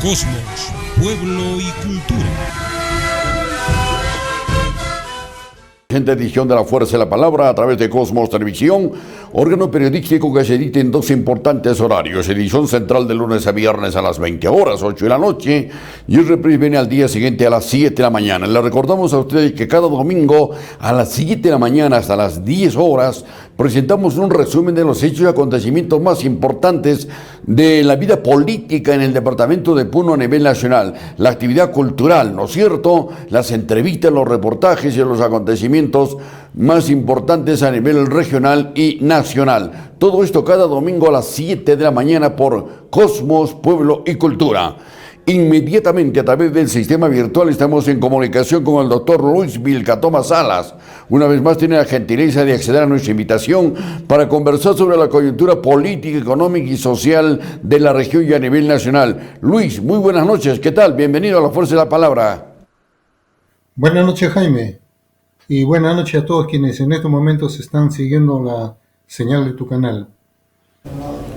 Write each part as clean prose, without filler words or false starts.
Cosmos, Pueblo y Cultura. Presente edición de La Fuerza de la Palabra a través de Cosmos Televisión, órgano periodístico que se edita en dos importantes horarios: edición central de lunes a viernes a las 20 horas, 8 de la noche, y el reprise viene al día siguiente a las 7 de la mañana. Le recordamos a ustedes que cada domingo a las 7 de la mañana hasta las 10 horas presentamos un resumen de los hechos y acontecimientos más importantes de la vida política en el departamento de Puno a nivel nacional, la actividad cultural, ¿no es cierto?, las entrevistas, los reportajes y los acontecimientos más importantes a nivel regional y nacional. Todo esto cada domingo a las 7 de la mañana por Cosmos, Pueblo y Cultura. Inmediatamente a través del sistema virtual estamos en comunicación con el doctor Luis Vilcatoma Salas. Una vez más tiene la gentileza de acceder a nuestra invitación para conversar sobre la coyuntura política, económica y social de la región y a nivel nacional. Luis, muy buenas noches, ¿qué tal? Bienvenido a La Fuerza de la Palabra. Buenas noches, Jaime, y buenas noches a todos quienes en estos momentos están siguiendo la señal de tu canal.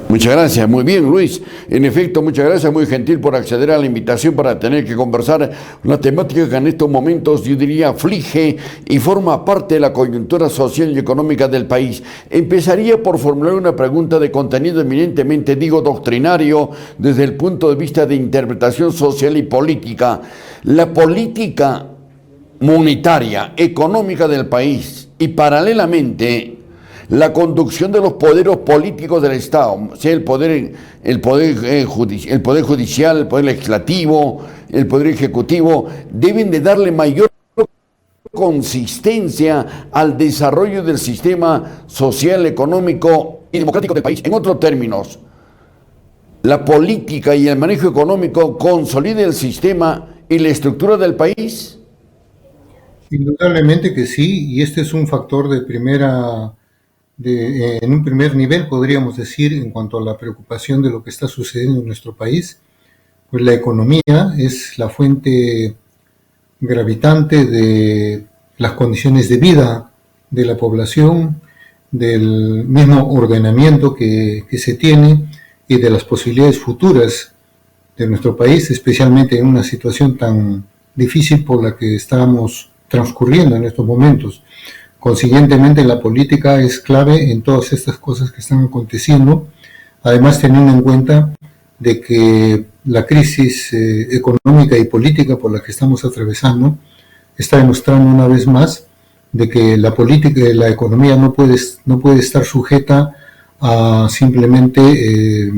Muchas gracias, muy bien, Luis. En efecto, muchas gracias, muy gentil por acceder a la invitación para tener que conversar una temática que en estos momentos, yo diría, aflige y forma parte de la coyuntura social y económica del país. Empezaría por formular una pregunta de contenido eminentemente, digo, doctrinario, desde el punto de vista de interpretación social y política. La política monetaria, económica del país y paralelamente la conducción de los poderes políticos del Estado, sea el poder judicial, el poder legislativo, el poder ejecutivo, deben de darle mayor consistencia al desarrollo del sistema social, económico y democrático del país. En otros términos, la política y el manejo económico consolida el sistema y la estructura del país. Indudablemente que sí, y este es un factor en un primer nivel, podríamos decir, en cuanto a la preocupación de lo que está sucediendo en nuestro país. Pues la economía es la fuente gravitante de las condiciones de vida de la población, del mismo ordenamiento que se tiene y de las posibilidades futuras de nuestro país, especialmente en una situación tan difícil por la que estamos transcurriendo en estos momentos. Consiguientemente, la política es clave en todas estas cosas que están aconteciendo, además teniendo en cuenta de que la crisis económica y política por la que estamos atravesando está demostrando una vez más de que la política y la economía no puede estar sujeta a simplemente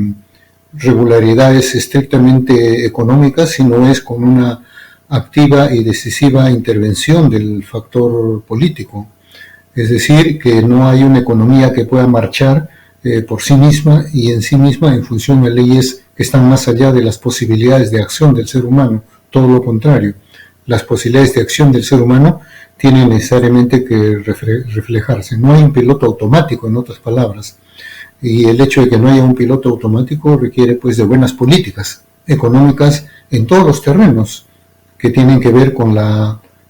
regularidades estrictamente económicas, sino es con una activa y decisiva intervención del factor político. Es decir, que no hay una economía que pueda marchar por sí misma y en sí misma en función de leyes que están más allá de las posibilidades de acción del ser humano. Todo lo contrario, las posibilidades de acción del ser humano tienen necesariamente que reflejarse. No hay un piloto automático, en otras palabras, y el hecho de que no haya un piloto automático requiere pues de buenas políticas económicas en todos los terrenos que tienen que ver con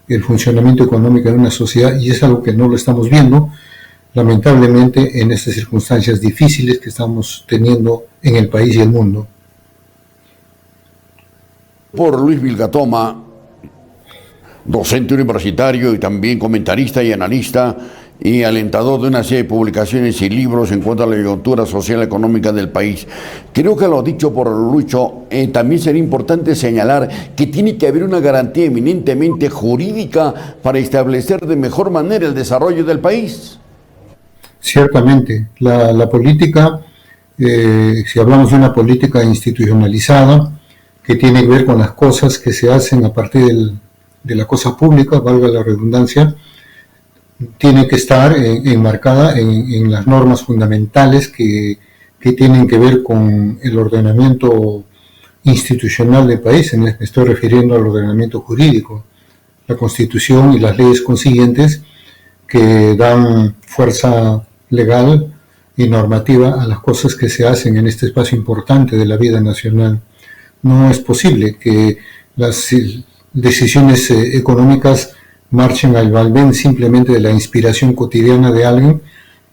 el funcionamiento económico de una sociedad, y es algo que no lo estamos viendo, lamentablemente, en estas circunstancias difíciles que estamos teniendo en el país y el mundo. Por Luis Vilcatoma, docente universitario y también comentarista y analista y alentador de una serie de publicaciones y libros en cuanto a la coyuntura social y económica del país. Creo que lo dicho por Lucho, también sería importante señalar que tiene que haber una garantía eminentemente jurídica para establecer de mejor manera el desarrollo del país. Ciertamente, la política, si hablamos de una política institucionalizada, que tiene que ver con las cosas que se hacen a partir de la cosa pública, valga la redundancia, tiene que estar enmarcada en las normas fundamentales que tienen que ver con el ordenamiento institucional del país. Me estoy refiriendo al ordenamiento jurídico, la Constitución y las leyes consiguientes que dan fuerza legal y normativa a las cosas que se hacen en este espacio importante de la vida nacional. No es posible que las decisiones económicas marchen al vaivén simplemente de la inspiración cotidiana de alguien.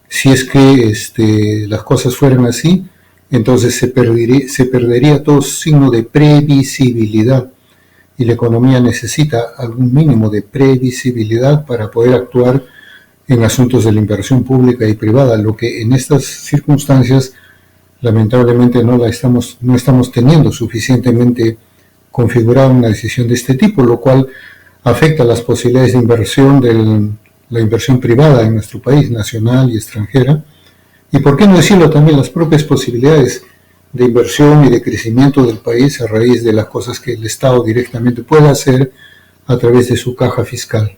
Si es que las cosas fueran así, entonces se perdería todo signo de previsibilidad, y la economía necesita algún mínimo de previsibilidad para poder actuar en asuntos de la inversión pública y privada, lo que en estas circunstancias lamentablemente no estamos teniendo suficientemente configurada una decisión de este tipo, lo cual afecta las posibilidades de inversión la inversión privada en nuestro país, nacional y extranjera, y por qué no decirlo también las propias posibilidades de inversión y de crecimiento del país a raíz de las cosas que el Estado directamente puede hacer a través de su caja fiscal.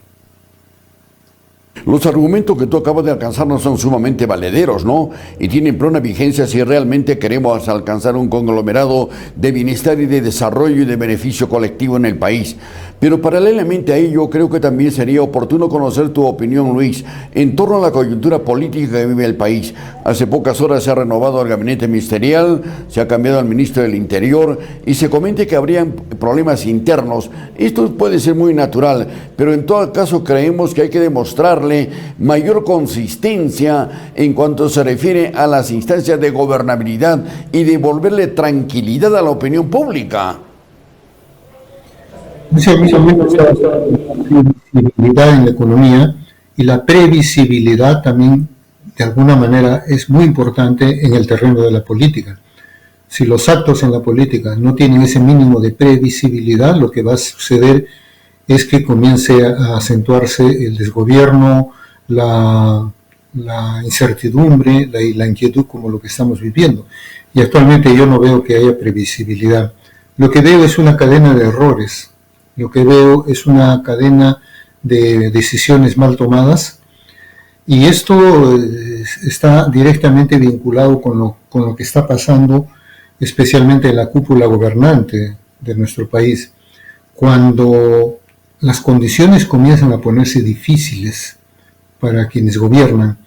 Los argumentos que tú acabas de alcanzarnos son sumamente valederos, ¿no? Y tienen plena vigencia si realmente queremos alcanzar un conglomerado de bienestar y de desarrollo y de beneficio colectivo en el país. Pero paralelamente a ello, creo que también sería oportuno conocer tu opinión, Luis, en torno a la coyuntura política que vive el país. Hace pocas horas se ha renovado el gabinete ministerial, se ha cambiado al ministro del Interior y se comenta que habrían problemas internos. Esto puede ser muy natural, pero en todo caso creemos que hay que demostrarle mayor consistencia en cuanto se refiere a las instancias de gobernabilidad y devolverle tranquilidad a la opinión pública. Mucho menos la previsibilidad en la economía, y la previsibilidad también de alguna manera es muy importante en el terreno de la política. Si los actos en la política no tienen ese mínimo de previsibilidad, lo que va a suceder es que comience a acentuarse el desgobierno, la incertidumbre y la inquietud como lo que estamos viviendo. Y actualmente yo no veo que haya previsibilidad. Lo que veo es una cadena de errores, lo que veo es una cadena de decisiones mal tomadas, y esto está directamente vinculado con lo que está pasando, especialmente en la cúpula gobernante de nuestro país. Cuando las condiciones comienzan a ponerse difíciles para quienes gobiernan,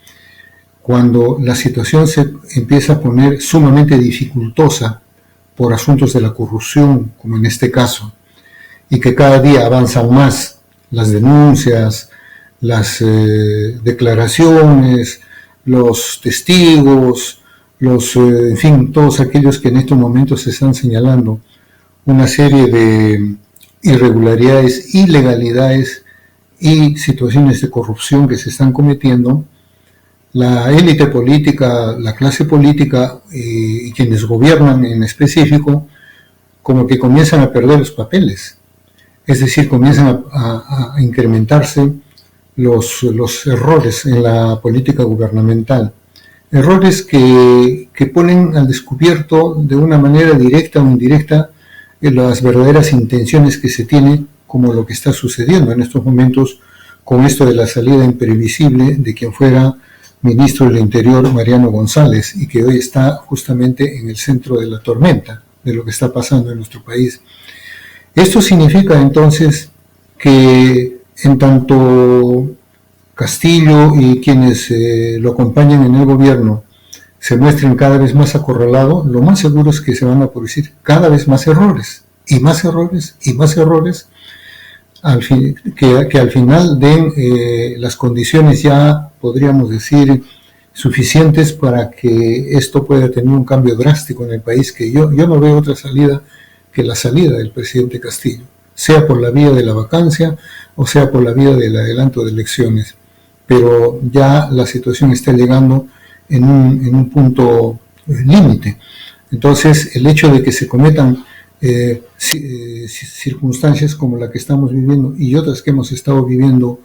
cuando la situación se empieza a poner sumamente dificultosa por asuntos de la corrupción, como en este caso, y que cada día avanzan más las denuncias, las declaraciones, los testigos, en fin, todos aquellos que en estos momentos se están señalando una serie de irregularidades, ilegalidades y situaciones de corrupción que se están cometiendo, la élite política, la clase política y quienes gobiernan en específico, como que comienzan a perder los papeles. Es decir, comienzan a incrementarse los errores en la política gubernamental. Errores que ponen al descubierto de una manera directa o indirecta las verdaderas intenciones que se tiene, como lo que está sucediendo en estos momentos con esto de la salida imprevisible de quien fuera ministro del Interior, Mariano González, y que hoy está justamente en el centro de la tormenta de lo que está pasando en nuestro país. Esto significa entonces que en tanto Castillo y quienes lo acompañan en el gobierno se muestren cada vez más acorralados, lo más seguro es que se van a producir cada vez más errores, y más errores, y más errores, que al final den las condiciones ya, podríamos decir, suficientes para que esto pueda tener un cambio drástico en el país, que yo no veo otra salida que la salida del presidente Castillo, sea por la vía de la vacancia o sea por la vía del adelanto de elecciones. Pero ya la situación está llegando en un punto límite. Entonces, el hecho de que se cometan circunstancias como la que estamos viviendo y otras que hemos estado viviendo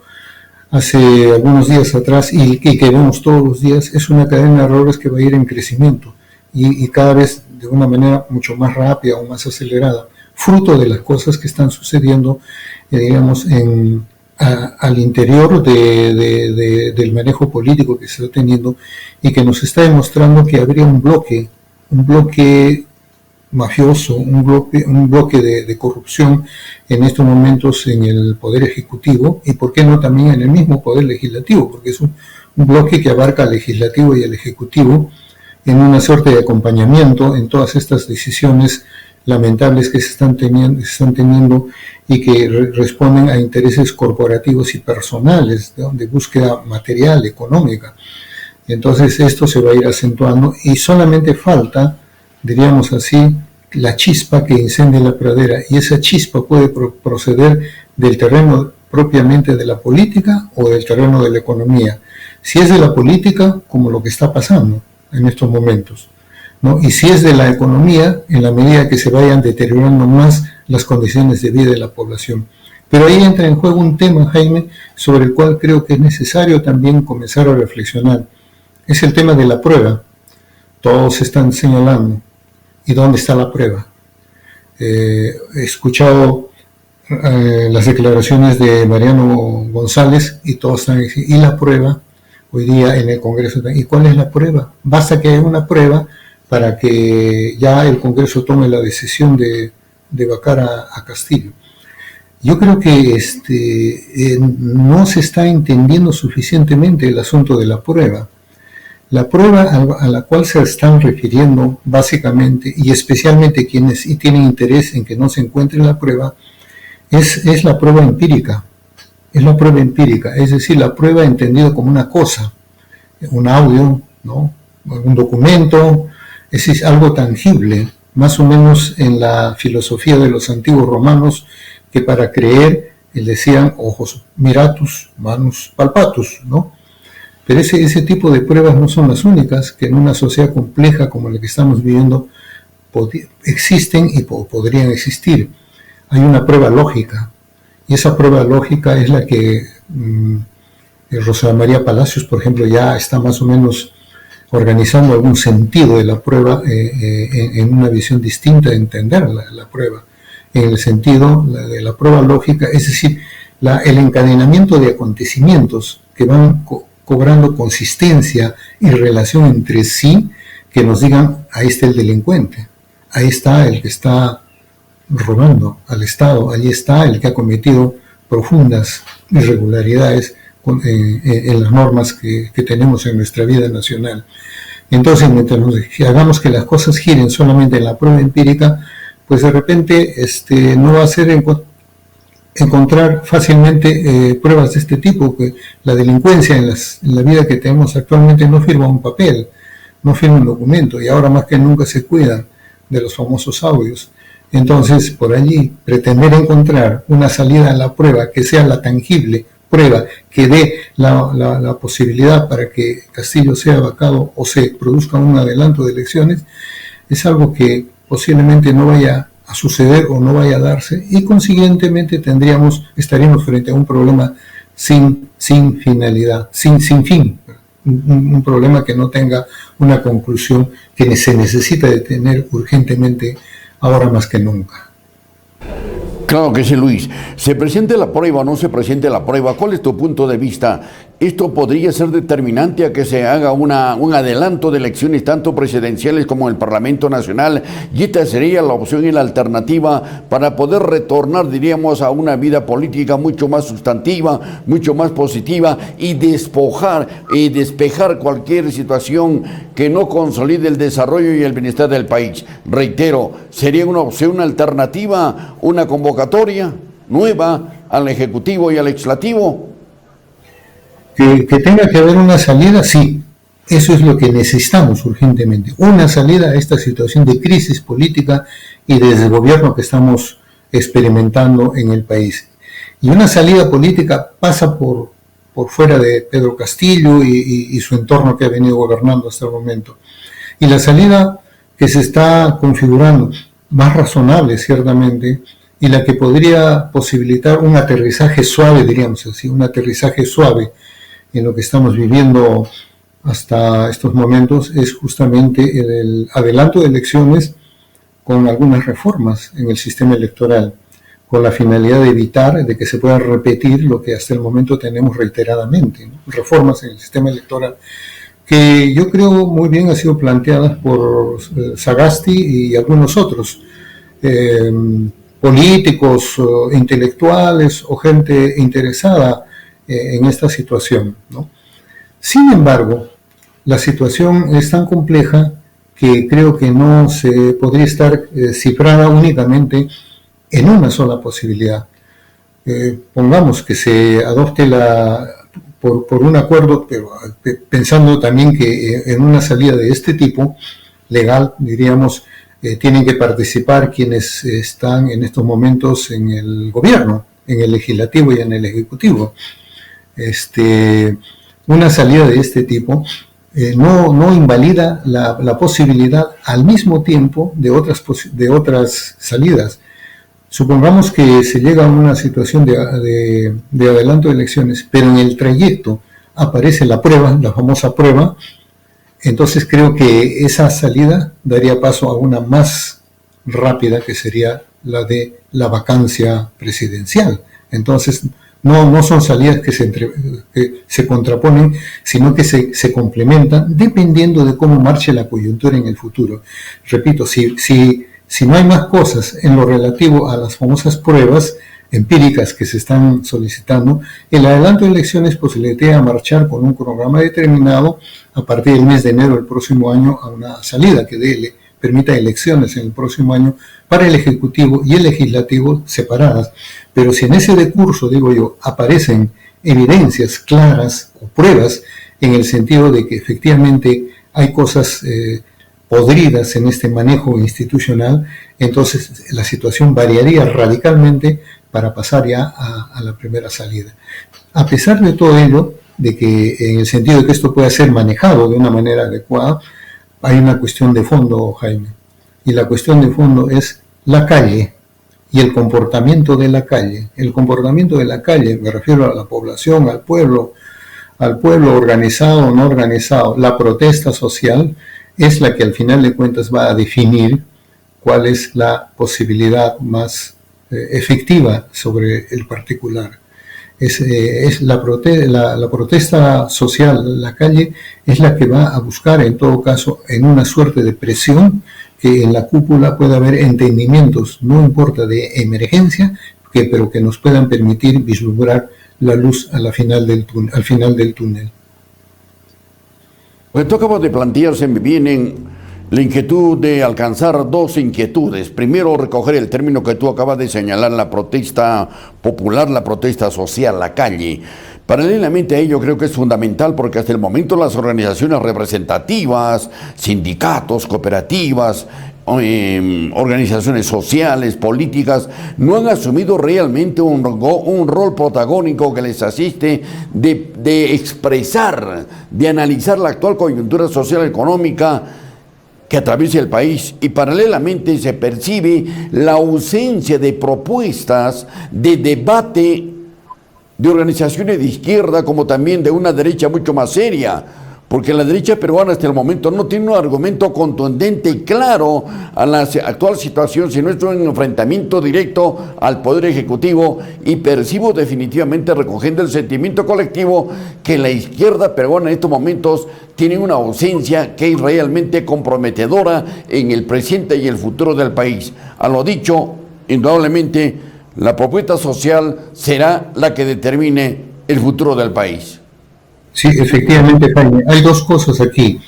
hace algunos días atrás y que vemos todos los días, es una cadena de errores que va a ir en crecimiento y cada vez de una manera mucho más rápida o más acelerada, fruto de las cosas que están sucediendo, digamos, al interior del manejo político que se está teniendo, y que nos está demostrando que habría un bloque mafioso, un bloque de corrupción en estos momentos en el Poder Ejecutivo, y por qué no también en el mismo Poder Legislativo, porque es un bloque que abarca al Legislativo y al Ejecutivo en una suerte de acompañamiento en todas estas decisiones lamentables que se están teniendo y que responden a intereses corporativos y personales de búsqueda material, económica. Entonces esto se va a ir acentuando y solamente falta diríamos así, la chispa que incendia la pradera, y esa chispa puede proceder del terreno propiamente de la política o del terreno de la economía. Si es de la política, como lo que está pasando en estos momentos, ¿no? Y si es de la economía, en la medida que se vayan deteriorando más las condiciones de vida de la población. Pero ahí entra en juego un tema, Jaime, sobre el cual creo que es necesario también comenzar a reflexionar. Es el tema de la prueba. Todos están señalando. ¿Y dónde está la prueba? He escuchado las declaraciones de Mariano González y todos están diciendo, ¿y la prueba? Hoy día en el Congreso, ¿y cuál es la prueba? Basta que haya una prueba para que ya el Congreso tome la decisión de vacar a Castillo. Yo creo que no se está entendiendo suficientemente el asunto de la prueba. La prueba a la cual se están refiriendo básicamente, y especialmente quienes tienen interés en que no se encuentre la prueba, es la prueba empírica. Es la prueba empírica, es decir, la prueba entendida como una cosa, un audio, ¿no? Un documento, es decir, algo tangible, más o menos en la filosofía de los antiguos romanos, que para creer decían ojos miratus, manus palpatus, ¿no? Pero ese tipo de pruebas no son las únicas que en una sociedad compleja como la que estamos viviendo existen y podrían existir. Hay una prueba lógica, y esa prueba lógica es la que Rosa María Palacios, por ejemplo, ya está más o menos organizando algún sentido de la prueba en una visión distinta de entender la prueba, en el sentido de la prueba lógica, es decir, el encadenamiento de acontecimientos que van cobrando consistencia y relación entre sí, que nos digan, ahí está el delincuente, ahí está el que está robando al Estado, ahí está el que ha cometido profundas irregularidades en las normas que tenemos en nuestra vida nacional. Entonces, mientras hagamos que las cosas giren solamente en la prueba empírica, pues de repente no va a ser encontrar fácilmente pruebas de este tipo, que la delincuencia en la vida que tenemos actualmente no firma un papel, no firma un documento, y ahora más que nunca se cuidan de los famosos audios. Entonces, por allí, pretender encontrar una salida a la prueba que sea la tangible prueba, que dé la posibilidad para que Castillo sea vacado o se produzca un adelanto de elecciones, es algo que posiblemente no vaya a suceder o no vaya a darse, y consiguientemente estaríamos frente a un problema sin finalidad, sin fin, un problema que no tenga una conclusión, que se necesita de tener urgentemente ahora más que nunca. Claro que sí, Luis. ¿Se presente la prueba o no se presente la prueba? ¿Cuál es tu punto de vista? ¿Esto podría ser determinante a que se haga un adelanto de elecciones tanto presidenciales como en el Parlamento Nacional? Y esta sería la opción y la alternativa para poder retornar, diríamos, a una vida política mucho más sustantiva, mucho más positiva, y despejar cualquier situación que no consolide el desarrollo y el bienestar del país. Reitero, sería una opción, una alternativa, una convocatoria nueva al Ejecutivo y al Legislativo. Que tenga que haber una salida, sí, eso es lo que necesitamos urgentemente, una salida a esta situación de crisis política y de desgobierno que estamos experimentando en el país. Y una salida política pasa por fuera de Pedro Castillo y su entorno que ha venido gobernando hasta el momento. Y la salida que se está configurando, más razonable ciertamente, y la que podría posibilitar un aterrizaje suave, diríamos así, un aterrizaje suave en lo que estamos viviendo hasta estos momentos, es justamente el adelanto de elecciones con algunas reformas en el sistema electoral, con la finalidad de evitar de que se pueda repetir lo que hasta el momento tenemos reiteradamente, ¿no? Reformas en el sistema electoral, que yo creo muy bien han sido planteadas por Sagasti y algunos otros políticos, intelectuales o gente interesada en esta situación, ¿no? Sin embargo, la situación es tan compleja que creo que no se podría estar cifrada únicamente en una sola posibilidad. Pongamos que se adopte por un acuerdo, pero pensando también que en una salida de este tipo legal, diríamos, tienen que participar quienes están en estos momentos en el gobierno, en el legislativo y en el ejecutivo. Una salida de este tipo no invalida la posibilidad al mismo tiempo de otras salidas. Supongamos que se llega a una situación de adelanto de elecciones, pero en el trayecto aparece la prueba, la famosa prueba. Entonces creo que esa salida daría paso a una más rápida, que sería la de la vacancia presidencial. Entonces no son salidas que se contraponen, sino que se complementan dependiendo de cómo marche la coyuntura en el futuro. Repito, si no hay más cosas en lo relativo a las famosas pruebas empíricas que se están solicitando, el adelanto de elecciones posibilita marchar con un programa determinado a partir del mes de enero del próximo año a una salida que le permita elecciones en el próximo año para el Ejecutivo y el Legislativo separadas. Pero si en ese decurso, digo yo, aparecen evidencias claras o pruebas en el sentido de que efectivamente hay cosas podridas en este manejo institucional, entonces la situación variaría radicalmente para pasar ya a la primera salida. A pesar de todo ello, de que en el sentido de que esto pueda ser manejado de una manera adecuada, hay una cuestión de fondo, Jaime, y la cuestión de fondo es la calle y el comportamiento de la calle. El comportamiento de la calle, me refiero a la población, al pueblo organizado o no organizado. La protesta social es la que al final de cuentas va a definir cuál es la posibilidad más efectiva sobre el particular. Es la protesta social, la calle, es la que va a buscar, en todo caso, en una suerte de presión, que en la cúpula pueda haber entendimientos, no importa de emergencia, pero que nos puedan permitir vislumbrar la luz al final del túnel. Lo que tú acabas de plantear, se me vienen la inquietud de alcanzar dos inquietudes. Primero, recoger el término que tú acabas de señalar, la protesta popular, la protesta social, la calle. Paralelamente a ello, creo que es fundamental porque hasta el momento las organizaciones representativas, sindicatos, cooperativas, organizaciones sociales, políticas, no han asumido realmente un rol protagónico que les asiste de expresar, de analizar la actual coyuntura social económica que atraviesa el país, y paralelamente se percibe la ausencia de propuestas de debate de organizaciones de izquierda como también de una derecha mucho más seria, porque la derecha peruana hasta el momento no tiene un argumento contundente y claro a la actual situación, sino es un enfrentamiento directo al Poder Ejecutivo, y percibo definitivamente, recogiendo el sentimiento colectivo, que la izquierda peruana en estos momentos tiene una ausencia que es realmente comprometedora en el presente y el futuro del país. A lo dicho, indudablemente, la propuesta social será la que determine el futuro del país. Sí, efectivamente, Jaime. Hay dos cosas aquí.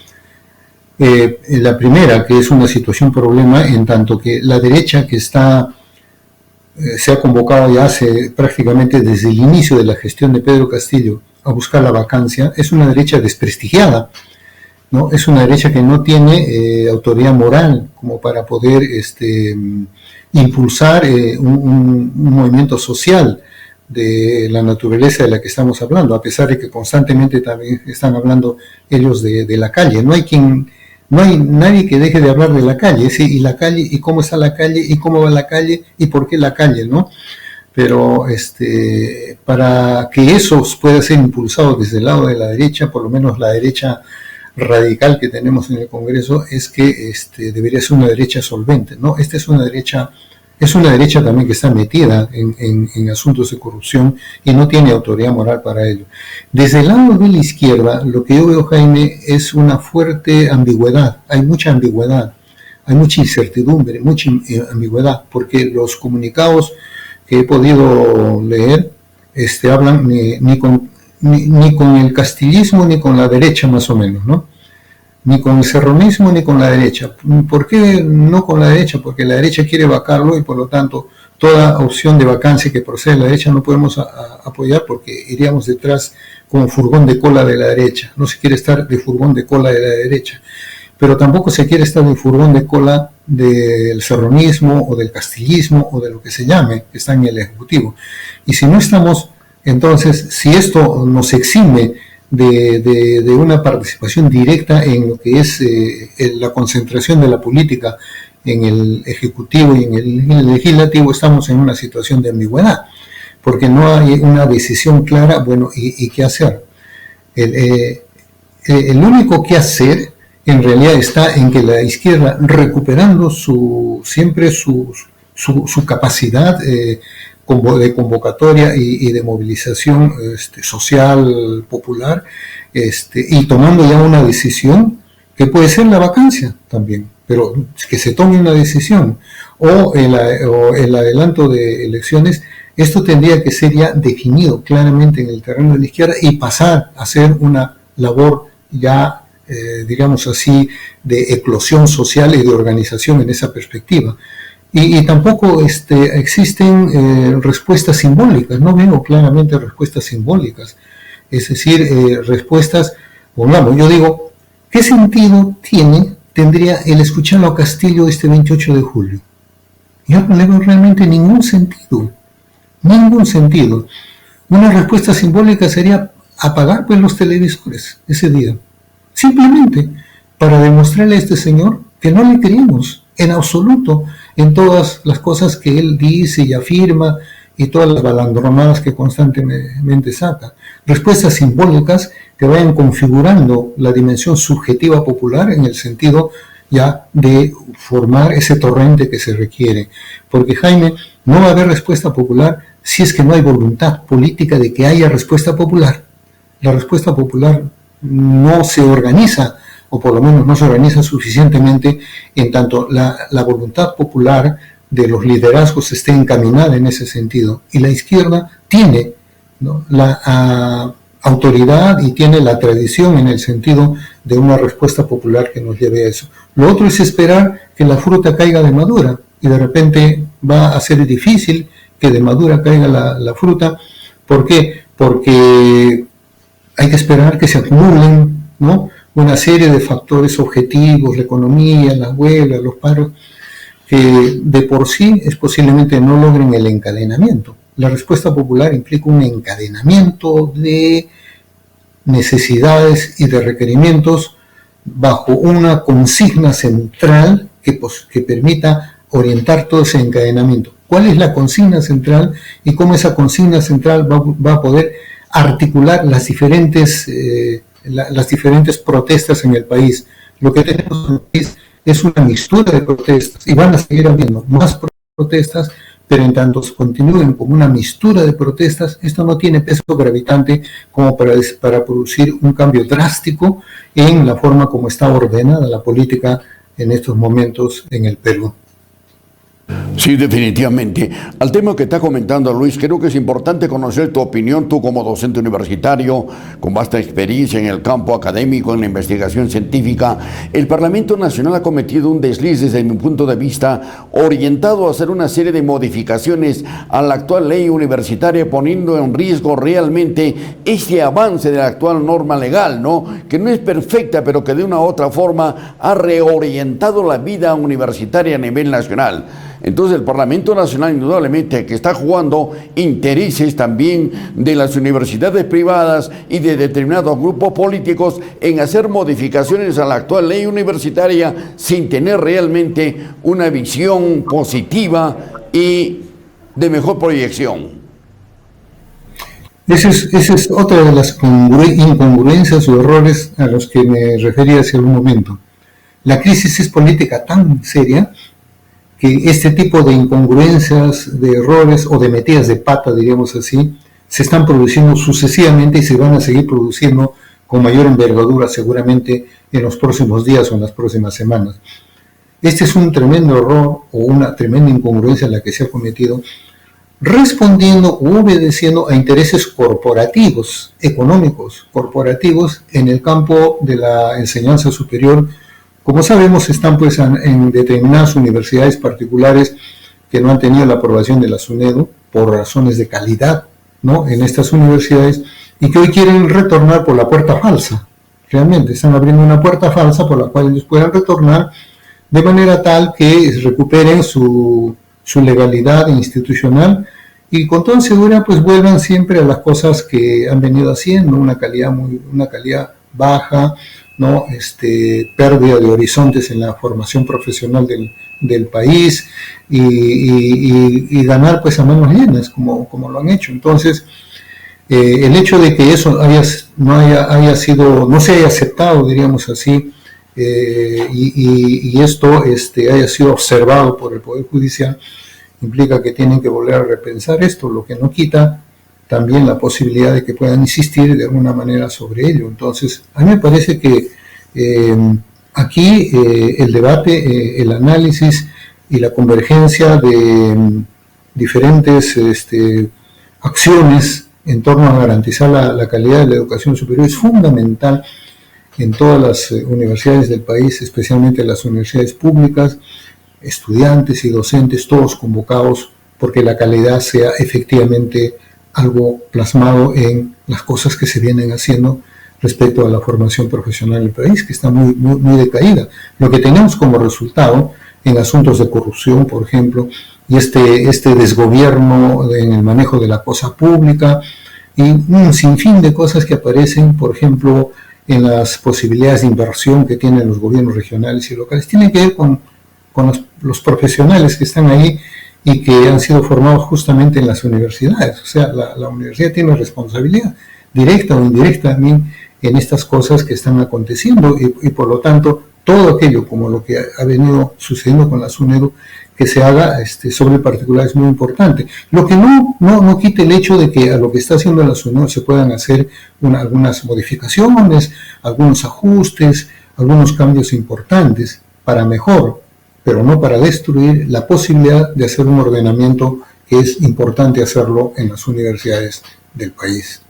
La primera, que es una situación problema, en tanto que la derecha que se ha convocado ya hace prácticamente desde el inicio de la gestión de Pedro Castillo a buscar la vacancia, es una derecha desprestigiada, ¿no? Es una derecha que no tiene autoridad moral como para poder impulsar un movimiento social de la naturaleza de la que estamos hablando, a pesar de que constantemente también están hablando ellos de la calle. No hay nadie que deje de hablar de la calle, ¿sí? Y la calle, y cómo está la calle, y cómo va la calle, y por qué la calle, ¿no? Pero para que eso pueda ser impulsado desde el lado de la derecha, por lo menos la derecha radical que tenemos en el Congreso, es que debería ser una derecha solvente, ¿no? Esta es una derecha también que está metida en asuntos de corrupción y no tiene autoridad moral para ello. Desde el lado de la izquierda, lo que yo veo, Jaime, es una fuerte ambigüedad. Hay mucha ambigüedad, hay mucha incertidumbre, mucha ambigüedad, porque los comunicados que he podido leer hablan ni con el castillismo ni con la derecha, más o menos, ¿no? Ni con el serronismo ni con la derecha. ¿Por qué no con la derecha? Porque la derecha quiere vacarlo y por lo tanto toda opción de vacancia que procede de la derecha no podemos apoyar porque iríamos detrás como furgón de cola de la derecha. No se quiere estar de furgón de cola de la derecha. pero tampoco se quiere estar en el furgón de cola del serronismo o del castillismo o de lo que se llame, que está en el Ejecutivo. Y si no estamos, entonces, si esto nos exime de una participación directa en lo que es la concentración de la política en el Ejecutivo y en el Legislativo, estamos en una situación de ambigüedad, porque no hay una decisión clara, bueno, ¿y qué hacer? El único que hacer en realidad está en que la izquierda, recuperando siempre su capacidad de convocatoria y de movilización social, popular, y tomando ya una decisión que puede ser la vacancia también, pero que se tome una decisión o el adelanto de elecciones. Esto tendría que ser ya definido claramente en el terreno de la izquierda y pasar a ser una labor ya, digamos así, de eclosión social y de organización en esa perspectiva. Y tampoco existen respuestas simbólicas, no veo claramente respuestas simbólicas, es decir, respuestas, pongamos, yo digo, ¿qué sentido tendría el escucharlo a Castillo este 28 de julio? Yo no le veo realmente ningún sentido. Una respuesta simbólica sería apagar pues los televisores ese día, simplemente para demostrarle a este señor que no le creemos en absoluto en todas las cosas que él dice y afirma y todas las balandronadas que constantemente saca. Respuestas simbólicas que vayan configurando la dimensión subjetiva popular en el sentido ya de formar ese torrente que se requiere. Porque, Jaime, no va a haber respuesta popular si es que no hay voluntad política de que haya respuesta popular. La respuesta popular no se organiza, o por lo menos no se organiza suficientemente, en tanto la voluntad popular de los liderazgos esté encaminada en ese sentido. Y la izquierda tiene, ¿no?, la autoridad y tiene la tradición en el sentido de una respuesta popular que nos lleve a eso. Lo otro es esperar que la fruta caiga de madura, y de repente va a ser difícil que de madura caiga la fruta. ¿Por qué? Porque hay que esperar que se acumulen, ¿no?, una serie de factores objetivos, la economía, las huelgas, los paros, que de por sí es posiblemente no logren el encadenamiento. La respuesta popular implica un encadenamiento de necesidades y de requerimientos bajo una consigna central que permita orientar todo ese encadenamiento. ¿Cuál es la consigna central y cómo esa consigna central va a poder articular las diferentes protestas en el país? Lo que tenemos en el país es una mixtura de protestas, y van a seguir habiendo más protestas, pero en tanto continúen como una mixtura de protestas, esto no tiene peso gravitante como para producir un cambio drástico en la forma como está ordenada la política en estos momentos en el Perú. Sí, definitivamente. Al tema que está comentando Luis, creo que es importante conocer tu opinión, tú como docente universitario, con vasta experiencia en el campo académico, en la investigación científica. El Parlamento Nacional ha cometido un desliz desde mi punto de vista, orientado a hacer una serie de modificaciones a la actual ley universitaria, poniendo en riesgo realmente este avance de la actual norma legal, ¿no?, que no es perfecta, pero que de una u otra forma ha reorientado la vida universitaria a nivel nacional. Entonces el Parlamento Nacional indudablemente que está jugando intereses también de las universidades privadas y de determinados grupos políticos en hacer modificaciones a la actual ley universitaria sin tener realmente una visión positiva y de mejor proyección. Esa es otra de las incongruencias o errores a los que me refería hace un momento. La crisis es política tan seria que este tipo de incongruencias, de errores o de metidas de pata, diríamos así, se están produciendo sucesivamente y se van a seguir produciendo con mayor envergadura seguramente en los próximos días o en las próximas semanas. Este es un tremendo error o una tremenda incongruencia en la que se ha cometido, respondiendo u obedeciendo a intereses corporativos, económicos, corporativos en el campo de la enseñanza superior. Como sabemos, están pues en determinadas universidades particulares que no han tenido la aprobación de la SUNEDU por razones de calidad, ¿no?, en estas universidades, y que hoy quieren retornar por la puerta falsa, realmente están abriendo una puerta falsa por la cual ellos puedan retornar de manera tal que recuperen su legalidad institucional y con toda seguridad pues vuelvan siempre a las cosas que han venido haciendo, una calidad baja, ¿no? Pérdida de horizontes en la formación profesional del país y ganar pues a manos llenas como lo han hecho. Entonces el hecho de que eso no se haya aceptado, diríamos así, y esto haya sido observado por el Poder Judicial, implica que tienen que volver a repensar esto, lo que no quita también la posibilidad de que puedan insistir de alguna manera sobre ello. Entonces, a mí me parece que aquí el debate, el análisis y la convergencia de diferentes acciones en torno a garantizar la calidad de la educación superior es fundamental en todas las universidades del país, especialmente las universidades públicas, estudiantes y docentes, todos convocados porque la calidad sea efectivamente algo plasmado en las cosas que se vienen haciendo respecto a la formación profesional del país, que está muy decaída. Lo que tenemos como resultado en asuntos de corrupción, por ejemplo, y este desgobierno en el manejo de la cosa pública, y un sinfín de cosas que aparecen, por ejemplo, en las posibilidades de inversión que tienen los gobiernos regionales y locales, tienen que ver con los profesionales que están ahí y que han sido formados justamente en las universidades. O sea, la universidad tiene responsabilidad directa o indirecta también en estas cosas que están aconteciendo y por lo tanto todo aquello como lo que ha venido sucediendo con la SUNEDU que se haga sobre el particular es muy importante. Lo que no quita el hecho de que a lo que está haciendo la SUNEDU se puedan hacer algunas modificaciones, algunos ajustes, algunos cambios importantes para mejor, pero no para destruir la posibilidad de hacer un ordenamiento que es importante hacerlo en las universidades del país.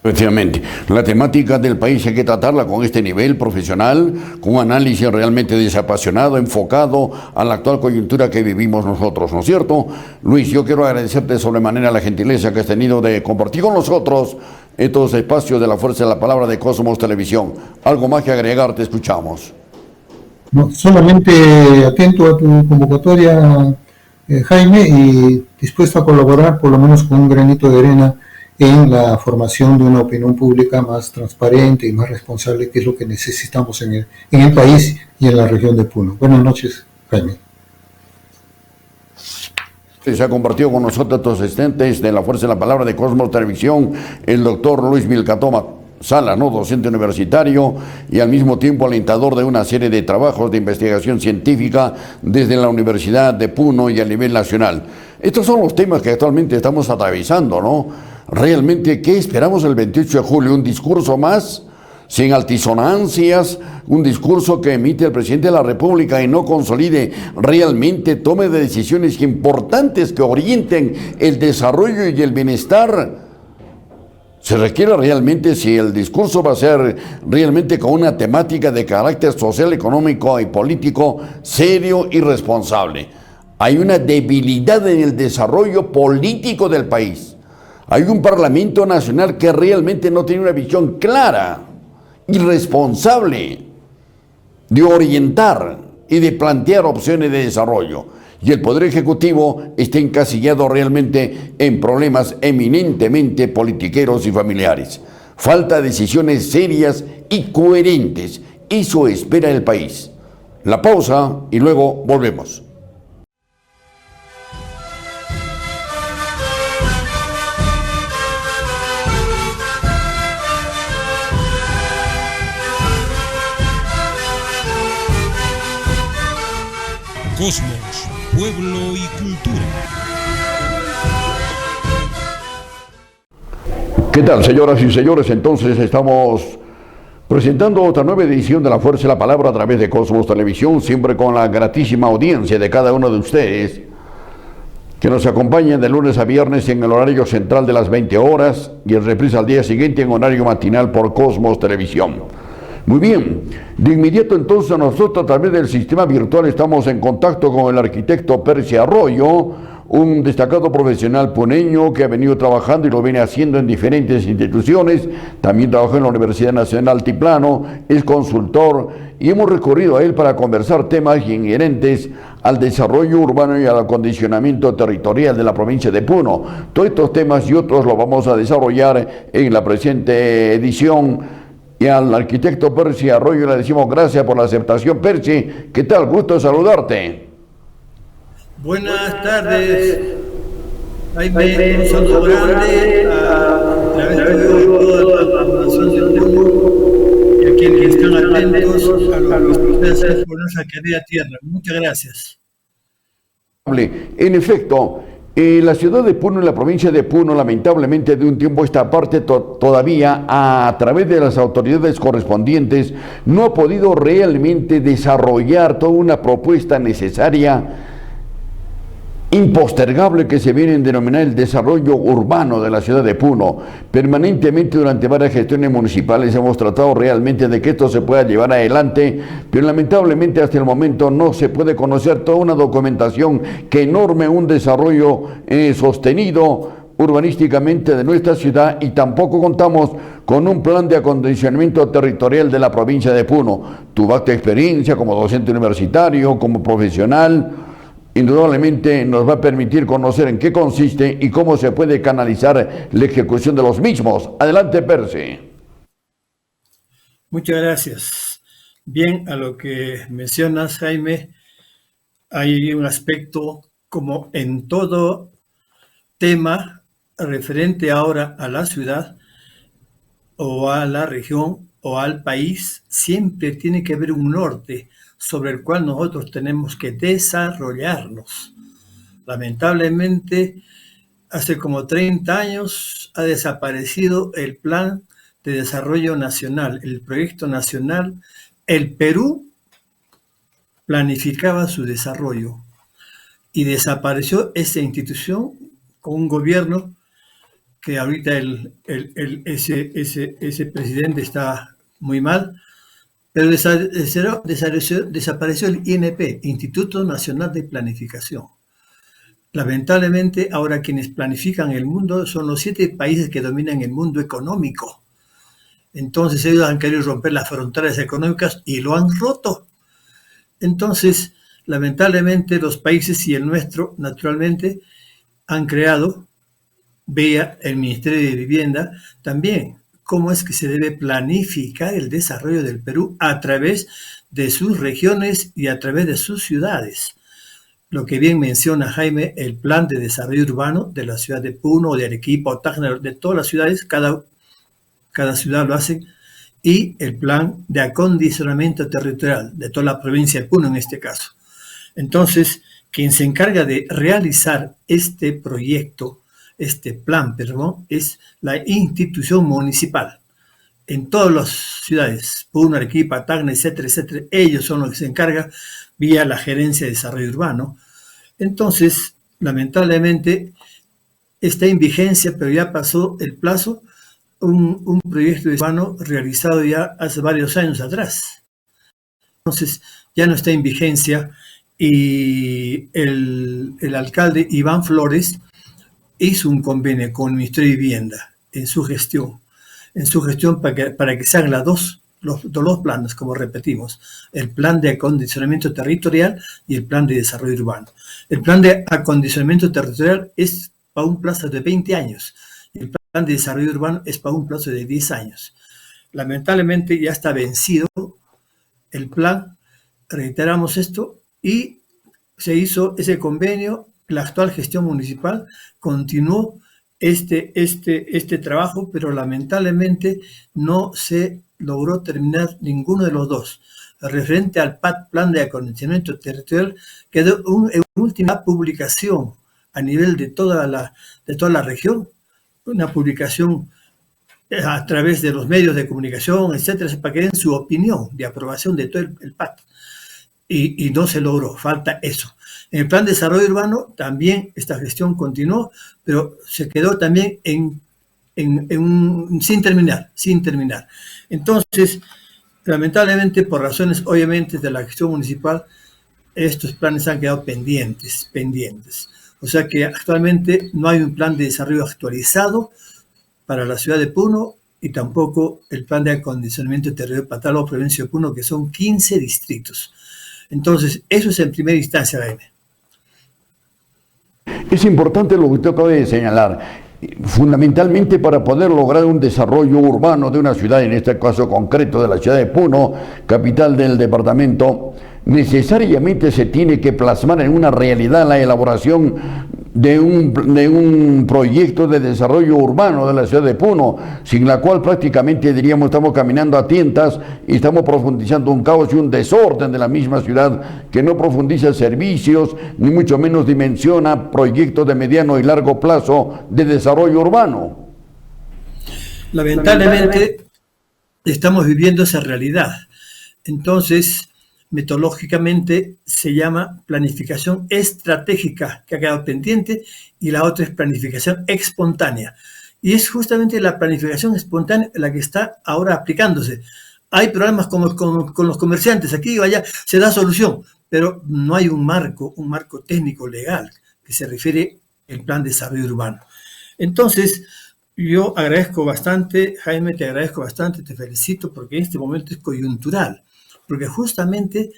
Efectivamente, la temática del país hay que tratarla con este nivel profesional, con un análisis realmente desapasionado, enfocado a la actual coyuntura que vivimos nosotros, ¿no es cierto? Luis, yo quiero agradecerte sobremanera la gentileza que has tenido de compartir con nosotros estos espacios de la Fuerza de la Palabra de Cosmos Televisión. ¿Algo más que agregar? Te escuchamos. No, solamente atento a tu convocatoria, Jaime, y dispuesto a colaborar por lo menos con un granito de arena en la formación de una opinión pública más transparente y más responsable, que es lo que necesitamos en el país y en la región de Puno. Buenas noches, Jaime. Se ha compartido con nosotros los asistentes de la Fuerza de la Palabra de Cosmos Televisión, el doctor Luis Vilcatoma Sala, ¿no? Docente universitario y al mismo tiempo alentador de una serie de trabajos de investigación científica desde la Universidad de Puno y a nivel nacional. Estos son los temas que actualmente estamos atravesando, ¿no? Realmente, ¿qué esperamos el 28 de julio? ¿Un discurso más sin altisonancias? ¿Un discurso que emite el presidente de la República y no consolide realmente tome de decisiones importantes que orienten el desarrollo y el bienestar? Se requiere realmente, si el discurso va a ser realmente con una temática de carácter social, económico y político serio y responsable. Hay una debilidad en el desarrollo político del país. Hay un Parlamento Nacional que realmente no tiene una visión clara y responsable de orientar y de plantear opciones de desarrollo. Y el Poder Ejecutivo está encasillado realmente en problemas eminentemente politiqueros y familiares. Falta decisiones serias y coherentes. Eso espera el país. La pausa y luego volvemos. Cosmos, pueblo y cultura. ¿Qué tal, señoras y señores? Entonces estamos presentando otra nueva edición de La Fuerza de la Palabra a través de Cosmos Televisión, siempre con la gratísima audiencia de cada uno de ustedes, que nos acompañan de lunes a viernes en el horario central de las 20 horas y el reprise al día siguiente en horario matinal por Cosmos Televisión. Muy bien, de inmediato entonces nosotros a través del sistema virtual estamos en contacto con el arquitecto Percy Arroyo, un destacado profesional puneño que ha venido trabajando y lo viene haciendo en diferentes instituciones. También trabajó en la Universidad Nacional Altiplano, es consultor y hemos recurrido a él para conversar temas inherentes al desarrollo urbano y al acondicionamiento territorial de la provincia de Puno. Todos estos temas y otros los vamos a desarrollar en la presente edición. Y al arquitecto Percy Arroyo le decimos gracias por la aceptación. Percy, ¿qué tal? Gusto saludarte. Buenas tardes. Jaime, un saludo grande a través de toda la población del mundo y a quienes están atentos a lo que ustedes hacen por nuestra querida tierra. Muchas gracias. En efecto, la ciudad de Puno y la provincia de Puno, lamentablemente de un tiempo a esta parte, todavía a través de las autoridades correspondientes, no ha podido realmente desarrollar toda una propuesta necesaria, impostergable, que se viene a denominar el desarrollo urbano de la ciudad de Puno. Permanentemente durante varias gestiones municipales hemos tratado realmente de que esto se pueda llevar adelante, pero lamentablemente hasta el momento no se puede conocer toda una documentación que norme un desarrollo sostenido urbanísticamente de nuestra ciudad, y tampoco contamos con un plan de acondicionamiento territorial de la provincia de Puno. Tu vasta experiencia como docente universitario, como profesional, indudablemente nos va a permitir conocer en qué consiste y cómo se puede canalizar la ejecución de los mismos. Adelante, Percy. Muchas gracias. Bien, a lo que mencionas, Jaime, hay un aspecto, como en todo tema referente ahora a la ciudad o a la región o al país, siempre tiene que haber un norte sobre el cual nosotros tenemos que desarrollarnos. Lamentablemente, hace como 30 años ha desaparecido el Plan de Desarrollo Nacional, el proyecto nacional. El Perú planificaba su desarrollo y desapareció esa institución con un gobierno que ahorita ese presidente está muy mal. Pero desapareció el INP, Instituto Nacional de Planificación. Lamentablemente, ahora quienes planifican el mundo son los 7 países que dominan el mundo económico. Entonces ellos han querido romper las fronteras económicas y lo han roto. Entonces, lamentablemente, los países y el nuestro, naturalmente, han creado, vía el Ministerio de Vivienda, también cómo es que se debe planificar el desarrollo del Perú a través de sus regiones y a través de sus ciudades. Lo que bien menciona Jaime, el plan de desarrollo urbano de la ciudad de Puno, de Arequipa, Tacna, de todas las ciudades, cada ciudad lo hace, y el plan de acondicionamiento territorial de toda la provincia de Puno en este caso. Entonces, quien se encarga de realizar este proyecto, este plan, perdón, es la institución municipal. En todas las ciudades, Puno, Arequipa, Tacna, etcétera, etcétera, ellos son los que se encargan vía la Gerencia de Desarrollo Urbano. Entonces, lamentablemente, está en vigencia, pero ya pasó el plazo, un proyecto urbano realizado ya hace varios años atrás. Entonces, ya no está en vigencia y el alcalde Iván Flores hizo un convenio con el Ministerio de Vivienda en su gestión para que se hagan los dos planes, como repetimos, el plan de acondicionamiento territorial y el plan de desarrollo urbano. El plan de acondicionamiento territorial es para un plazo de 20 años y el plan de desarrollo urbano es para un plazo de 10 años. Lamentablemente ya está vencido el plan, reiteramos esto, y se hizo ese convenio. La actual gestión municipal continuó este trabajo, pero lamentablemente no se logró terminar ninguno de los dos. Referente al plan de acondicionamiento territorial, quedó en última publicación a nivel de toda la región, una publicación a través de los medios de comunicación, etcétera, para que den su opinión de aprobación de todo el PAT. Y no se logró, falta eso. En el plan de desarrollo urbano también esta gestión continuó, pero se quedó también sin terminar. Entonces, lamentablemente, por razones obviamente de la gestión municipal, estos planes han quedado pendientes. O sea que actualmente no hay un plan de desarrollo actualizado para la ciudad de Puno y tampoco el plan de acondicionamiento territorial para la provincia de Puno, que son 15 distritos. Entonces, eso es en primera instancia, Jaime. Es importante lo que usted acaba de señalar. Fundamentalmente para poder lograr un desarrollo urbano de una ciudad, en este caso concreto de la ciudad de Puno, capital del departamento, necesariamente se tiene que plasmar en una realidad la elaboración de un proyecto de desarrollo urbano de la ciudad de Puno, sin la cual prácticamente diríamos estamos caminando a tientas y estamos profundizando un caos y un desorden de la misma ciudad que no profundiza servicios, ni mucho menos dimensiona proyectos de mediano y largo plazo de desarrollo urbano. Lamentablemente estamos viviendo esa realidad. Entonces, metodológicamente se llama planificación estratégica, que ha quedado pendiente, y la otra es planificación espontánea. Y es justamente la planificación espontánea la que está ahora aplicándose. Hay problemas con los comerciantes, aquí y allá se da solución, pero no hay un marco técnico legal que se refiere al plan de desarrollo urbano. Entonces, yo agradezco bastante, Jaime, te agradezco bastante, te felicito, porque en este momento es coyuntural. Porque justamente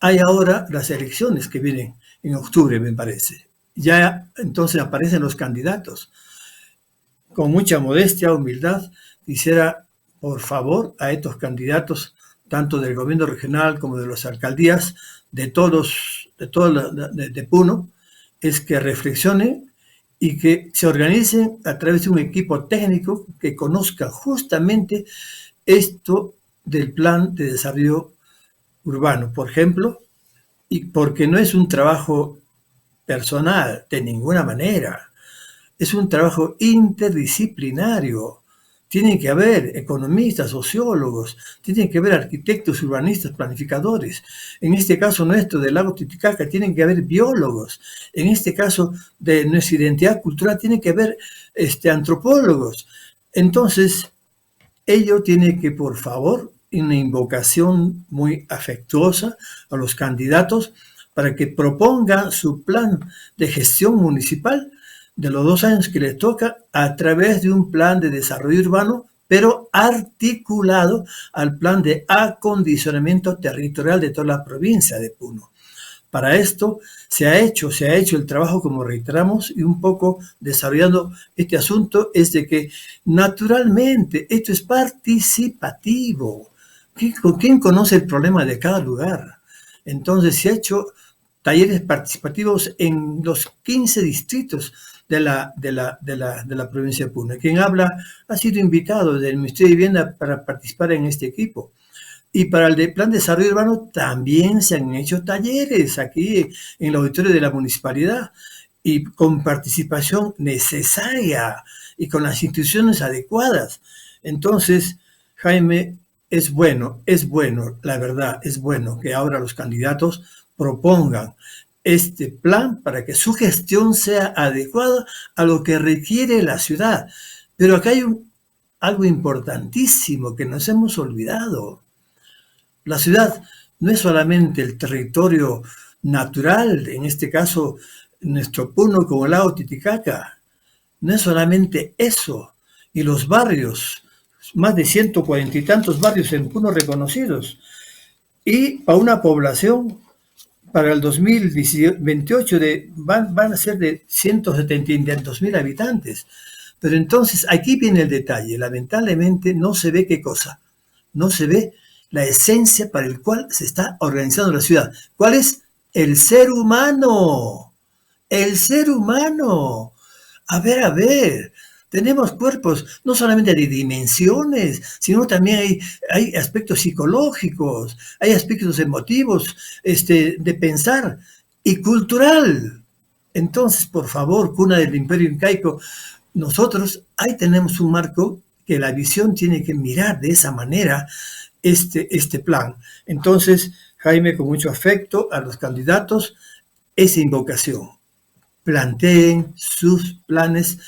hay ahora las elecciones que vienen en octubre, me parece. Ya entonces aparecen los candidatos. Con mucha modestia, humildad, quisiera, por favor, a estos candidatos, tanto del gobierno regional como de las alcaldías, de Puno, es que reflexionen y que se organicen a través de un equipo técnico que conozca justamente esto del plan de desarrollo urbano, por ejemplo, y porque no es un trabajo personal de ninguna manera, es un trabajo interdisciplinario. Tienen que haber economistas, sociólogos, tienen que haber arquitectos, urbanistas, planificadores. En este caso nuestro del lago Titicaca tienen que haber biólogos. En este caso de nuestra identidad cultural tienen que haber antropólogos. Entonces, ello tiene que, por favor, una invocación muy afectuosa a los candidatos para que propongan su plan de gestión municipal de los 2 años que les toca a través de un plan de desarrollo urbano, pero articulado al plan de acondicionamiento territorial de toda la provincia de Puno. Para esto se ha hecho el trabajo, como reiteramos, y un poco desarrollando este asunto es de que naturalmente esto es participativo. ¿Quién conoce el problema de cada lugar? Entonces se ha hecho talleres participativos en los 15 distritos de la provincia de Puno. Quien habla ha sido invitado del Ministerio de Vivienda para participar en este equipo. Y para el plan de desarrollo urbano también se han hecho talleres aquí en el auditorio de la municipalidad y con participación necesaria y con las instituciones adecuadas. Entonces, Jaime, es bueno, la verdad, es bueno que ahora los candidatos propongan este plan para que su gestión sea adecuada a lo que requiere la ciudad. Pero acá hay algo importantísimo que nos hemos olvidado. La ciudad no es solamente el territorio natural, en este caso nuestro Puno como el lago Titicaca, no es solamente eso, y los barrios, más de 140 y tantos barrios en Puno reconocidos, y para una población, para el 2028 van a ser de 172.000 habitantes. Pero entonces aquí viene el detalle, lamentablemente no se ve qué cosa, no se ve la esencia para el cual se está organizando la ciudad. ¿Cuál es? El ser humano. El ser humano. A ver, tenemos cuerpos no solamente de dimensiones, sino también hay aspectos psicológicos, hay aspectos emotivos, de pensar y cultural. Entonces, por favor, cuna del imperio incaico, nosotros ahí tenemos un marco que la visión tiene que mirar de esa manera este plan. Entonces, Jaime, con mucho afecto a los candidatos, esa invocación. Planteen sus planes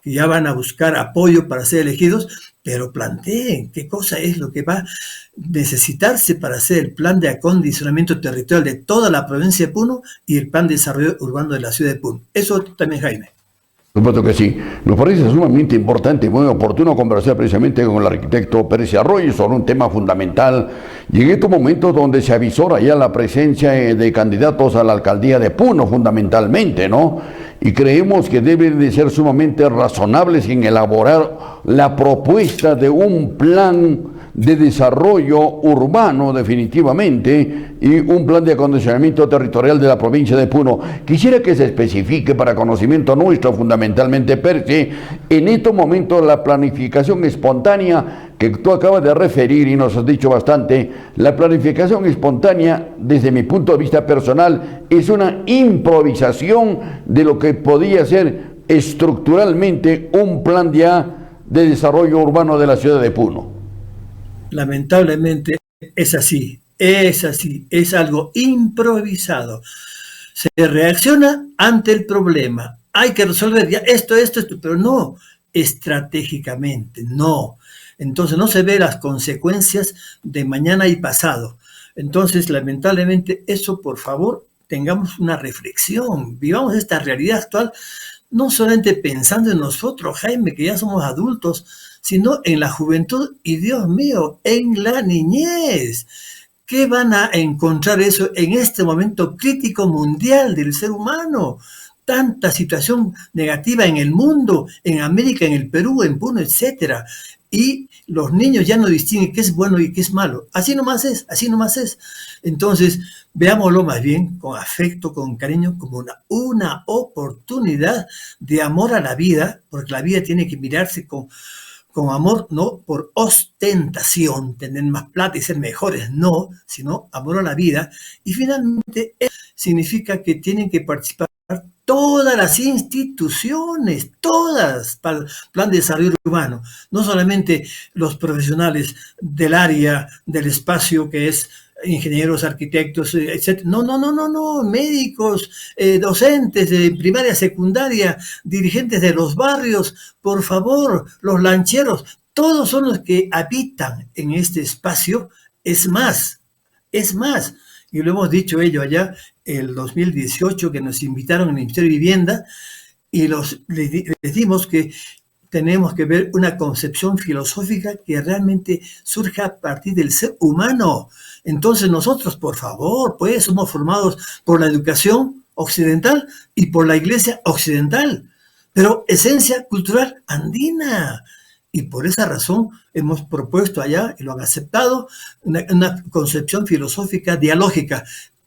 que ya van a buscar apoyo para ser elegidos, pero planteen qué cosa es lo que va a necesitarse para hacer el plan de acondicionamiento territorial de toda la provincia de Puno y el plan de desarrollo urbano de la ciudad de Puno. Eso también, Jaime. Por supuesto que sí. Nos parece sumamente importante y muy oportuno conversar precisamente con el arquitecto Pérez Arroyo sobre un tema fundamental. Y en estos momentos donde se avisora ya la presencia de candidatos a la alcaldía de Puno, fundamentalmente, ¿no? Y creemos que deben de ser sumamente razonables en elaborar la propuesta de un plan de desarrollo urbano definitivamente y un plan de acondicionamiento territorial de la provincia de Puno. Quisiera que se especifique para conocimiento nuestro fundamentalmente, Percy, en estos momentos la planificación espontánea que tú acabas de referir y nos has dicho bastante, la planificación espontánea desde mi punto de vista personal es una improvisación de lo que podía ser estructuralmente un plan ya de desarrollo urbano de la ciudad de Puno. Lamentablemente es así, es algo improvisado. Se reacciona ante el problema. Hay que resolver ya esto, pero no estratégicamente, no. Entonces no se ve las consecuencias de mañana y pasado. Entonces, lamentablemente, eso, por favor, tengamos una reflexión, vivamos esta realidad actual, no solamente pensando en nosotros, Jaime, que ya somos adultos, sino en la juventud y, Dios mío, en la niñez. ¿Qué van a encontrar eso en este momento crítico mundial del ser humano? Tanta situación negativa en el mundo, en América, en el Perú, en Puno, etcétera. Y los niños ya no distinguen qué es bueno y qué es malo. Así nomás es, así nomás es. Entonces, veámoslo más bien con afecto, con cariño, como una oportunidad de amor a la vida, porque la vida tiene que mirarse con amor, no por ostentación, tener más plata y ser mejores, no, sino amor a la vida. Y finalmente, eso significa que tienen que participar todas las instituciones, todas, para el plan de desarrollo urbano, no solamente los profesionales del área, del espacio, que es ingenieros, arquitectos, etc. No, médicos, docentes de primaria, secundaria, dirigentes de los barrios, por favor, los lancheros, todos son los que habitan en este espacio. Es más, y lo hemos dicho ello allá el 2018, que nos invitaron al Ministerio de Vivienda, y les dimos que tenemos que ver una concepción filosófica que realmente surja a partir del ser humano. Entonces nosotros, por favor, pues somos formados por la educación occidental y por la iglesia occidental, pero esencia cultural andina. Y por esa razón hemos propuesto allá, y lo han aceptado, una concepción filosófica dialógica,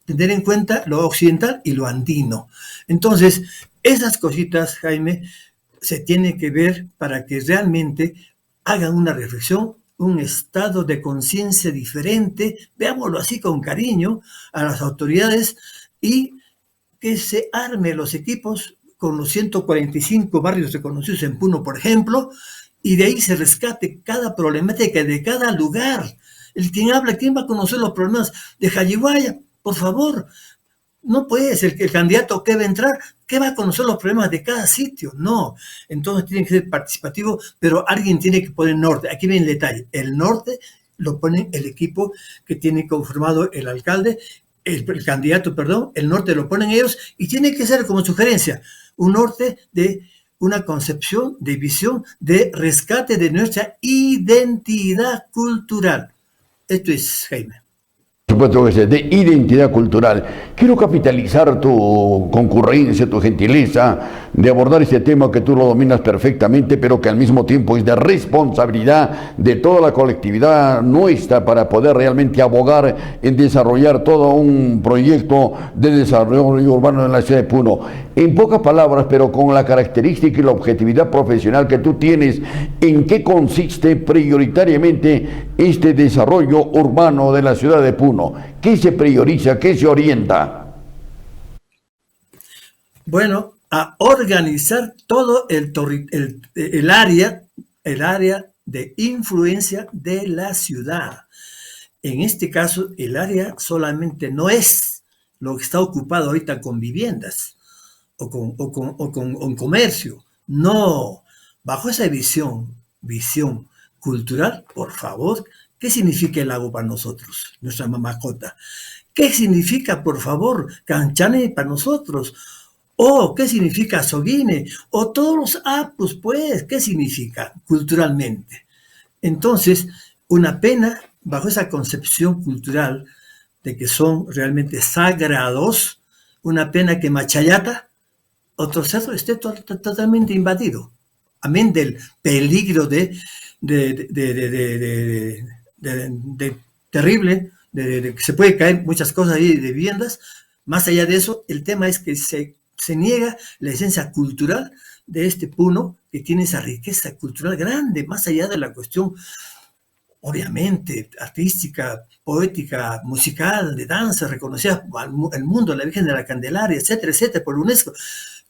tener en cuenta lo occidental y lo andino. Entonces, esas cositas, Jaime, se tienen que ver para que realmente hagan una reflexión, un estado de conciencia diferente, veámoslo así con cariño, a las autoridades, y que se arme los equipos con los 145 barrios reconocidos en Puno, por ejemplo, y de ahí se rescate cada problemática de cada lugar. ¿Quién va a conocer los problemas de Jayihuaya? Por favor, no puede ser que el candidato que va a entrar, que va a conocer los problemas de cada sitio. No, entonces tiene que ser participativo, pero alguien tiene que poner norte. Aquí viene el detalle. El norte lo pone el equipo que tiene conformado el alcalde, el candidato, perdón, el norte lo ponen ellos, y tiene que ser como sugerencia, un norte de una concepción de visión de rescate de nuestra identidad cultural. Esto es, Jaime. Por supuesto que es de identidad cultural. Quiero capitalizar tu concurrencia, tu gentileza de abordar este tema que tú lo dominas perfectamente, pero que al mismo tiempo es de responsabilidad de toda la colectividad nuestra para poder realmente abogar en desarrollar todo un proyecto de desarrollo urbano en la ciudad de Puno. En pocas palabras, pero con la característica y la objetividad profesional que tú tienes, ¿en qué consiste prioritariamente este desarrollo urbano de la ciudad de Puno? ¿Qué se prioriza? ¿Qué se orienta? Bueno, a organizar todo el área de influencia de la ciudad. En este caso, el área solamente no es lo que está ocupado ahorita con viviendas o con comercio. No, Bajo esa visión cultural, por favor, ¿qué significa el lago para nosotros, nuestra mascota? ¿Qué significa, por favor, Canchane para nosotros? ¿O qué significa Soguine? O todos los apus, pues, ¿qué significa culturalmente? Entonces, una pena, bajo esa concepción cultural de que son realmente sagrados, una pena que Machayata, otro cerro, esté totalmente invadido. Amén del peligro de terrible, de que se puede caer muchas cosas ahí de viviendas. Más allá de eso, el tema es que se niega la esencia cultural de este Puno, que tiene esa riqueza cultural grande, más allá de la cuestión, obviamente, artística, poética, musical, de danza, reconocida al mundo, la Virgen de la Candelaria, etcétera, etcétera, por UNESCO.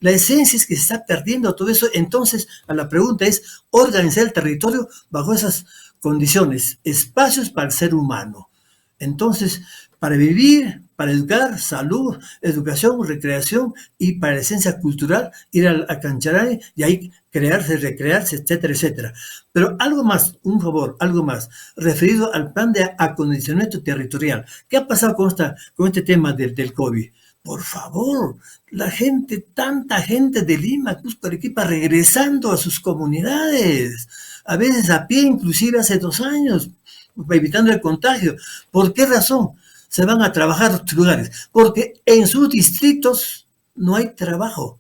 La esencia es que se está perdiendo todo eso. Entonces, la pregunta es organizar el territorio bajo esas condiciones, espacios para el ser humano. Entonces, para vivir, para educar, salud, educación, recreación y para la esencia cultural, ir a Cancharay y ahí crearse, recrearse, etcétera, etcétera. Pero algo más, un favor, algo más, referido al plan de acondicionamiento territorial. ¿Qué ha pasado con este tema del COVID? Por favor, la gente, tanta gente de Lima, Cusco, Arequipa, regresando a sus comunidades, a veces a pie, inclusive hace 2 años, evitando el contagio. ¿Por qué razón? Se van a trabajar a otros lugares, porque en sus distritos no hay trabajo.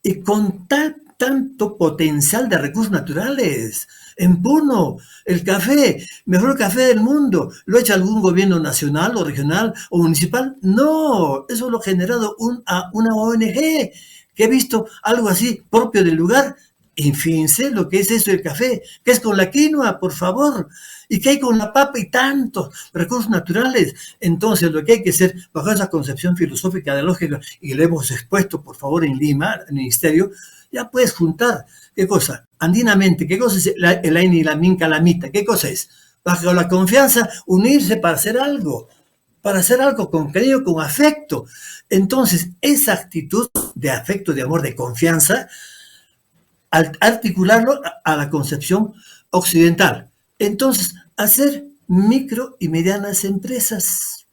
Y con tanto potencial de recursos naturales. En Puno, el café, mejor café del mundo, ¿lo ha hecho algún gobierno nacional o regional o municipal? No, eso lo ha generado una ONG que ha visto algo así propio del lugar. Y fíjense lo que es eso del café, que es con la quinoa, por favor, y que hay con la papa y tantos recursos naturales. Entonces, lo que hay que hacer, bajo esa concepción filosófica de lógica, y lo hemos expuesto, por favor, en Lima, el ministerio, ya puedes juntar, ¿qué cosa? Andinamente, ¿qué cosa es el Aini, la Minca, la Mita? ¿Qué cosa es? Bajo la confianza, unirse para hacer algo con cariño, con afecto. Entonces, esa actitud de afecto, de amor, de confianza, articularlo a la concepción occidental. Entonces, hacer micro y medianas empresas.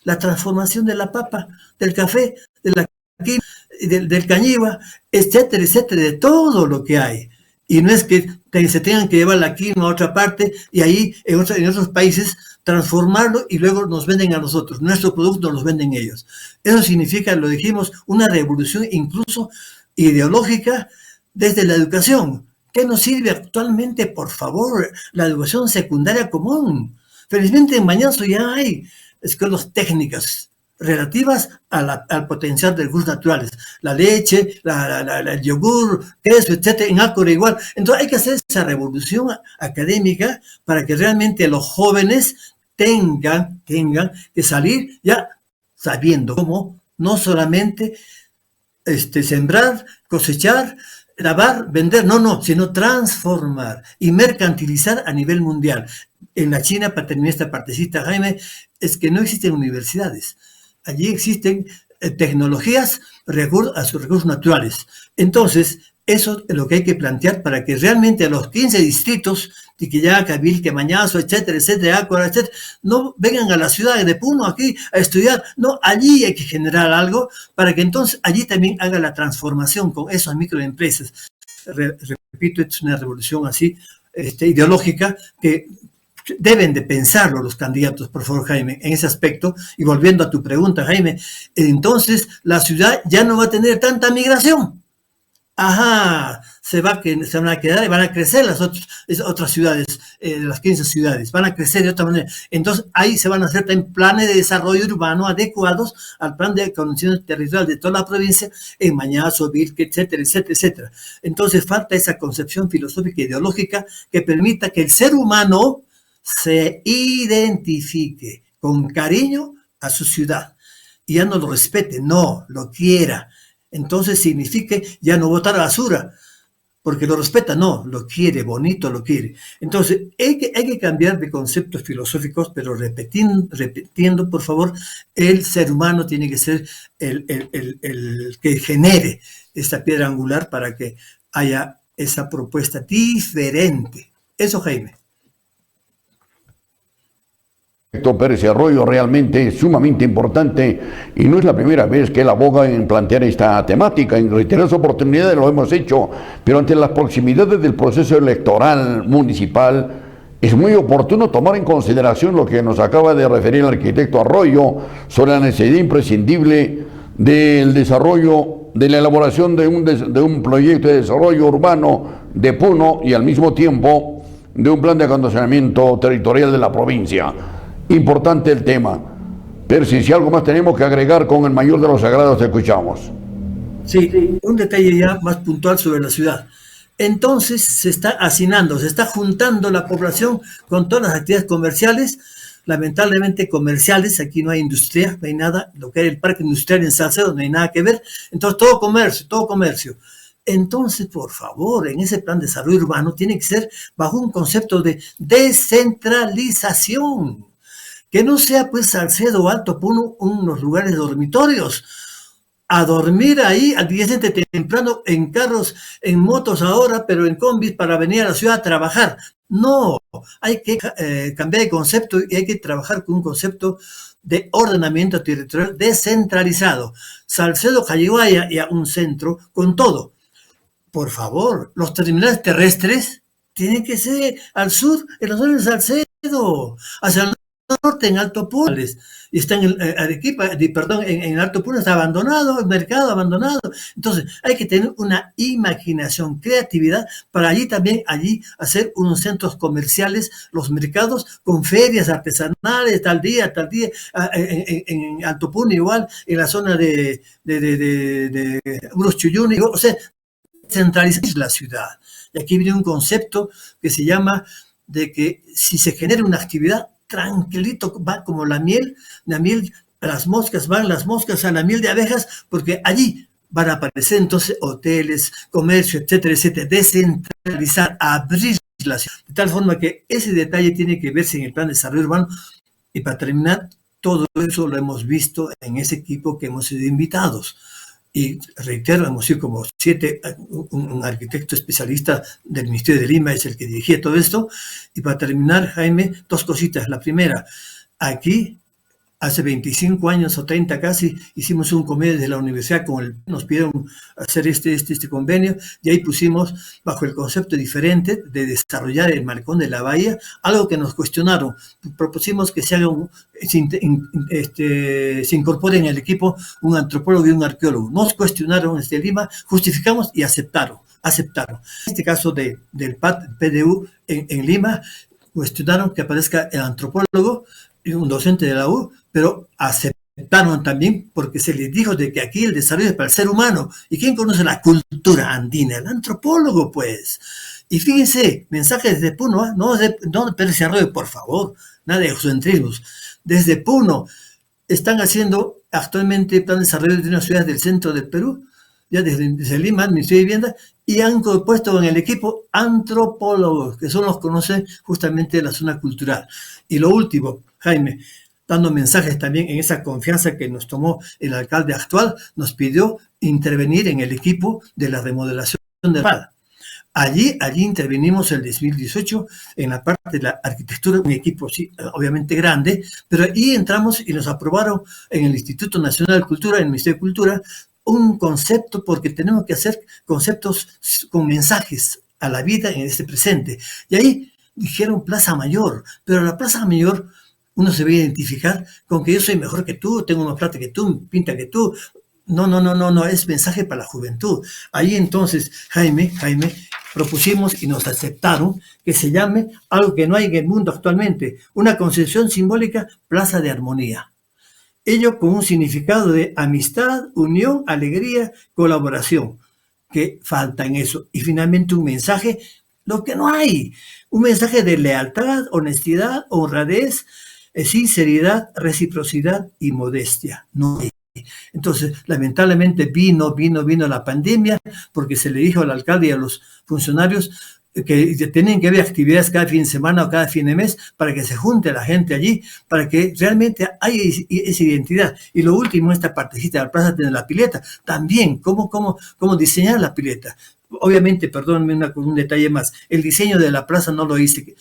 La transformación de la papa, del café, de la quinoa, del cañiba, etcétera, etcétera, de todo lo que hay. Y no es que se tengan que llevar la quinoa a otra parte y ahí en otros países transformarlo y luego nos venden a nosotros. Nuestro producto nos venden ellos. Eso significa, lo dijimos, una revolución incluso ideológica desde la educación. ¿Qué nos sirve actualmente, por favor? La educación secundaria común. Felizmente en Mañazo ya hay escuelas técnicas relativas al potencial de recursos naturales. La leche, el yogur, queso, etcétera, en Ácora igual. Entonces hay que hacer esa revolución académica para que realmente los jóvenes tengan que salir ya sabiendo cómo no solamente sembrar, cosechar, lavar, vender, no, sino transformar y mercantilizar a nivel mundial. En la China, para terminar esta partecita, Jaime, es que no existen universidades. Allí existen tecnologías a sus recursos naturales. Entonces, eso es lo que hay que plantear para que realmente a los 15 distritos, Tiquillaca, Vilque, Mañazo, etcétera, etcétera, Ácora, etcétera, no vengan a la ciudad de Puno aquí a estudiar. No, allí hay que generar algo para que entonces allí también haga la transformación con esas microempresas. Repito, es una revolución así ideológica que deben de pensarlo los candidatos, por favor, Jaime, en ese aspecto. Y volviendo a tu pregunta, Jaime, entonces la ciudad ya no va a tener tanta migración. Ajá, se van a quedar y van a crecer las otras ciudades, las 15 ciudades, van a crecer de otra manera. Entonces, ahí se van a hacer también planes de desarrollo urbano adecuados al plan de condiciones territorial de toda la provincia, en Mañazo, Vilque, etcétera, etcétera, etcétera. Entonces, falta esa concepción filosófica e ideológica que permita que el ser humano se identifique con cariño a su ciudad y ya no lo respete, no, lo quiera. Entonces significa ya no botar basura, porque lo respeta, no, lo quiere, bonito lo quiere. Entonces hay que cambiar de conceptos filosóficos, pero repitiendo, por favor, el ser humano tiene que ser el que genere esta piedra angular para que haya esa propuesta diferente. Eso, Jaime. Héctor Pérez Arroyo realmente es sumamente importante y no es la primera vez que él aboga en plantear esta temática. En reiteradas oportunidades lo hemos hecho, pero ante las proximidades del proceso electoral municipal es muy oportuno tomar en consideración lo que nos acaba de referir el arquitecto Arroyo sobre la necesidad imprescindible del desarrollo, de la elaboración de un proyecto de desarrollo urbano de Puno y al mismo tiempo de un plan de acondicionamiento territorial de la provincia. Importante el tema. Percy, si algo más tenemos que agregar con el mayor de los sagrados, te escuchamos. Sí, un detalle ya más puntual sobre la ciudad. Entonces se está hacinando, se está juntando la población con todas las actividades comerciales, lamentablemente comerciales, aquí no hay industria, no hay nada, lo que era el parque industrial en Salcedo no hay nada que ver, entonces todo comercio, todo comercio. Entonces, por favor, en ese plan de desarrollo urbano tiene que ser bajo un concepto de descentralización. Que no sea pues Salcedo o Alto Puno unos lugares dormitorios. A dormir ahí al día siguiente temprano en carros, en motos ahora, pero en combis para venir a la ciudad a trabajar. No, hay que cambiar de concepto y hay que trabajar con un concepto de ordenamiento territorial descentralizado. Salcedo, Caliguaya y a un centro con todo. Por favor, los terminales terrestres tienen que ser al sur, en la zona de Salcedo, hacia el norte en Alto Puno, y está en Arequipa, perdón, en Alto Puno está abandonado, el mercado abandonado. Entonces, hay que tener una imaginación, creatividad, para allí hacer unos centros comerciales, los mercados, con ferias artesanales, tal día, en Alto Puno igual, en la zona de Uros Chuyuni, o sea, centralizar la ciudad. Y aquí viene un concepto que se llama de que si se genera una actividad, tranquilito, va como la miel, las moscas van a la miel de abejas, porque allí van a aparecer entonces hoteles, comercio, etcétera, etcétera, descentralizar, abrir la ciudad, de tal forma que ese detalle tiene que verse en el plan de desarrollo urbano. Y para terminar, todo eso lo hemos visto en ese equipo que hemos sido invitados. Y reitero, hemos sido como 7, un arquitecto especialista del Ministerio de Lima es el que dirigía todo esto. Y para terminar, Jaime, 2 cositas. La primera, aquí hace 25 años o 30 casi, hicimos un convenio desde la universidad, nos pidieron hacer este convenio, y ahí pusimos bajo el concepto diferente de desarrollar el Malecón de la Bahía, algo que nos cuestionaron. Propusimos que se haga se incorpore en el equipo un antropólogo y un arqueólogo. Nos cuestionaron desde Lima, justificamos y aceptaron. En este caso del PDU en Lima, cuestionaron que aparezca el antropólogo, un docente de la U, pero aceptaron también porque se les dijo de que aquí el desarrollo es para el ser humano. ¿Y quién conoce la cultura andina? El antropólogo, pues. Y fíjense, mensajes desde Puno, ¿eh? No de Pérez Arroyo, por favor, nada de egocentrismos. Desde Puno están haciendo actualmente plan de desarrollo de una ciudad del centro del Perú, ya desde Lima, el Ministerio de Vivienda, y han puesto en el equipo antropólogos, que son los que conocen justamente la zona cultural. Y lo último, Jaime, dando mensajes también en esa confianza que nos tomó el alcalde actual, nos pidió intervenir en el equipo de la remodelación de la Allí intervenimos el 2018 en la parte de la arquitectura, un equipo sí, obviamente grande, pero ahí entramos y nos aprobaron en el Instituto Nacional de Cultura, en el Ministerio de Cultura, un concepto, porque tenemos que hacer conceptos con mensajes a la vida en este presente. Y ahí dijeron Plaza Mayor, pero la Plaza Mayor uno se ve identificar con que yo soy mejor que tú, tengo más plata que tú, pinta que tú. No, es mensaje para la juventud. Ahí entonces, Jaime, propusimos y nos aceptaron que se llame algo que no hay en el mundo actualmente, una concepción simbólica, Plaza de Armonía. Ello con un significado de amistad, unión, alegría, colaboración, que falta en eso. Y finalmente un mensaje, lo que no hay, un mensaje de lealtad, honestidad, honradez, sinceridad, reciprocidad y modestia. No hay. Entonces, lamentablemente vino la pandemia, porque se le dijo al alcalde y a los funcionarios que tienen que haber actividades cada fin de semana o cada fin de mes para que se junte la gente allí, para que realmente haya esa identidad. Y lo último, esta partecita de la plaza de la pileta, también, cómo diseñar la pileta. Obviamente, perdónenme un detalle más, el diseño de la plaza no lo hice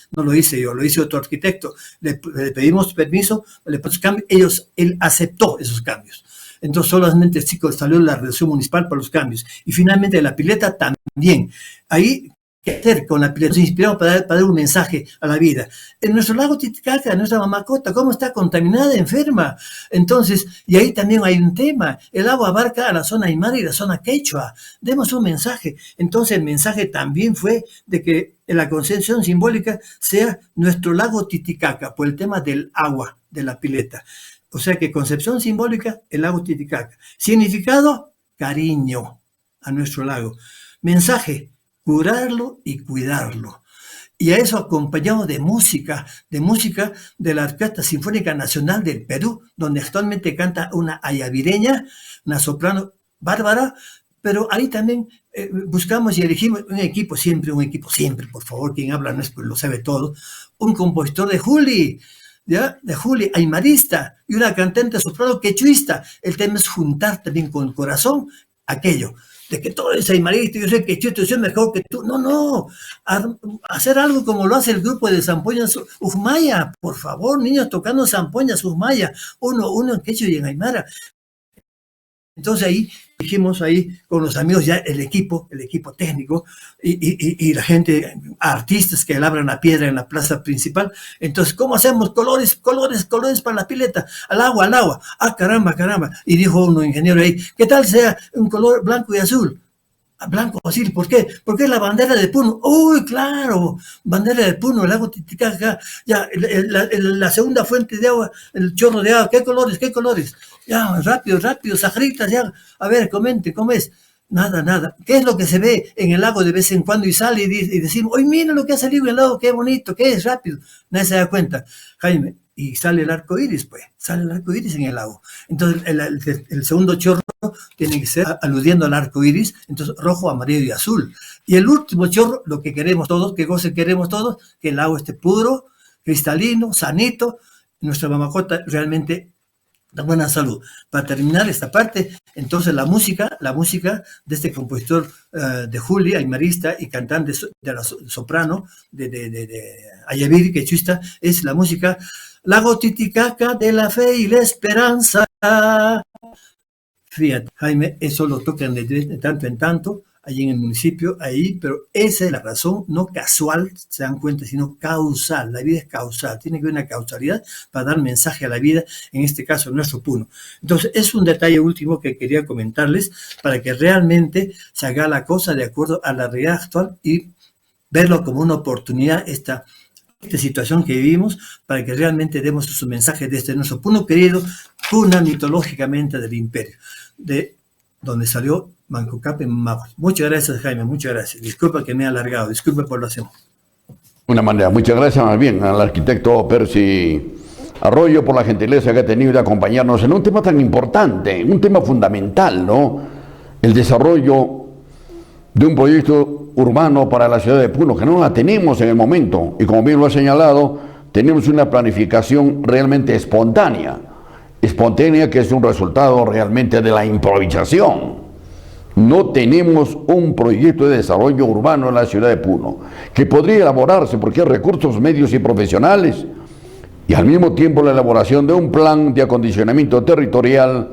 yo, lo hizo otro arquitecto. Le pedimos permiso, le pusimos cambios, él aceptó esos cambios. Entonces solamente salió la resolución municipal para los cambios. Y finalmente la pileta también. Ahí, ¿qué hacer con la pileta? Nos inspiramos para dar un mensaje a la vida. En nuestro lago Titicaca, nuestra Mamacota, ¿cómo está contaminada, enferma? Entonces, y ahí también hay un tema. El agua abarca a la zona aymara y la zona quechua. Demos un mensaje. Entonces, el mensaje también fue de que la concepción simbólica sea nuestro lago Titicaca, por el tema del agua, de la pileta. O sea que concepción simbólica, el lago Titicaca. Significado, cariño a nuestro lago. Mensaje, curarlo y cuidarlo. Y a eso acompañado de música de la Orquesta Sinfónica Nacional del Perú, donde actualmente canta una ayavireña, una soprano bárbara, pero ahí también buscamos y elegimos un equipo siempre, por favor, quien habla no es, pues lo sabe todo, un compositor de Juli, ¿ya? De Juli, aymarista, y una cantante soprano quechuista. El tema es juntar también con el corazón aquello, de que todo es aymarista, yo sé quechuista, yo soy mejor que tú. No, hacer algo como lo hace el grupo de zampoñas Ujmaya, por favor, niños tocando zampoñas Ujmaya, uno en quechua y en aymara. Entonces ahí dijimos ahí con los amigos ya el equipo técnico y la gente, artistas que labran la piedra en la plaza principal. Entonces, ¿cómo hacemos? Colores para la pileta, al agua. Ah, caramba. Y dijo uno ingeniero ahí, ¿qué tal sea un color blanco y azul? Blanco azul, ¿por qué? Porque es la bandera de Puno. ¡Uy, claro! Bandera de Puno, el lago Titicaca. Ya, la segunda fuente de agua, el chorro de agua. ¿Qué colores? Ya, rápido, sajaritas, ya. A ver, comente, ¿cómo es? Nada. ¿Qué es lo que se ve en el lago de vez en cuando y sale y decimos, ¡oye, mira lo que ha salido en el lago, qué bonito, qué es, rápido! Nadie se da cuenta. Jaime, y sale el arco iris, pues. Sale el arco iris en el lago. Entonces, el segundo chorro tiene que ser aludiendo al arco iris, entonces rojo, amarillo y azul. Y el último chorro, lo que queremos todos, ¿qué cosa queremos todos? Que el agua esté puro, cristalino, sanito, nuestra Mamacota realmente de buena salud. Para terminar esta parte, entonces la música de este compositor de Juli, aymarista y cantante de la soprano de Ayaviri, quechuista, es la música Lago Titicaca de la fe y la esperanza. Fíjate, Jaime, eso lo tocan de tanto en tanto, allí en el municipio, ahí, pero esa es la razón, no casual, se dan cuenta, sino causal. La vida es causal, tiene que haber una causalidad para dar mensaje a la vida, en este caso, nuestro Puno. Entonces, es un detalle último que quería comentarles para que realmente se haga la cosa de acuerdo a la realidad actual y verlo como una oportunidad, esta situación que vivimos, para que realmente demos su mensaje desde nuestro Puno querido, cuna mitológicamente del imperio, de donde salió Manco Cápac en Manaos. Muchas gracias, Jaime, muchas gracias. Disculpa que me he alargado, disculpa por lo hacemos. Una manera, muchas gracias más bien al arquitecto Percy Arroyo por la gentileza que ha tenido de acompañarnos en un tema tan importante, un tema fundamental, ¿no? El desarrollo de un proyecto urbano para la ciudad de Puno, que no la tenemos en el momento, y como bien lo ha señalado, tenemos una planificación realmente espontánea que es un resultado realmente de la improvisación. No tenemos un proyecto de desarrollo urbano en la ciudad de Puno, que podría elaborarse porque hay recursos medios y profesionales, y al mismo tiempo la elaboración de un plan de acondicionamiento territorial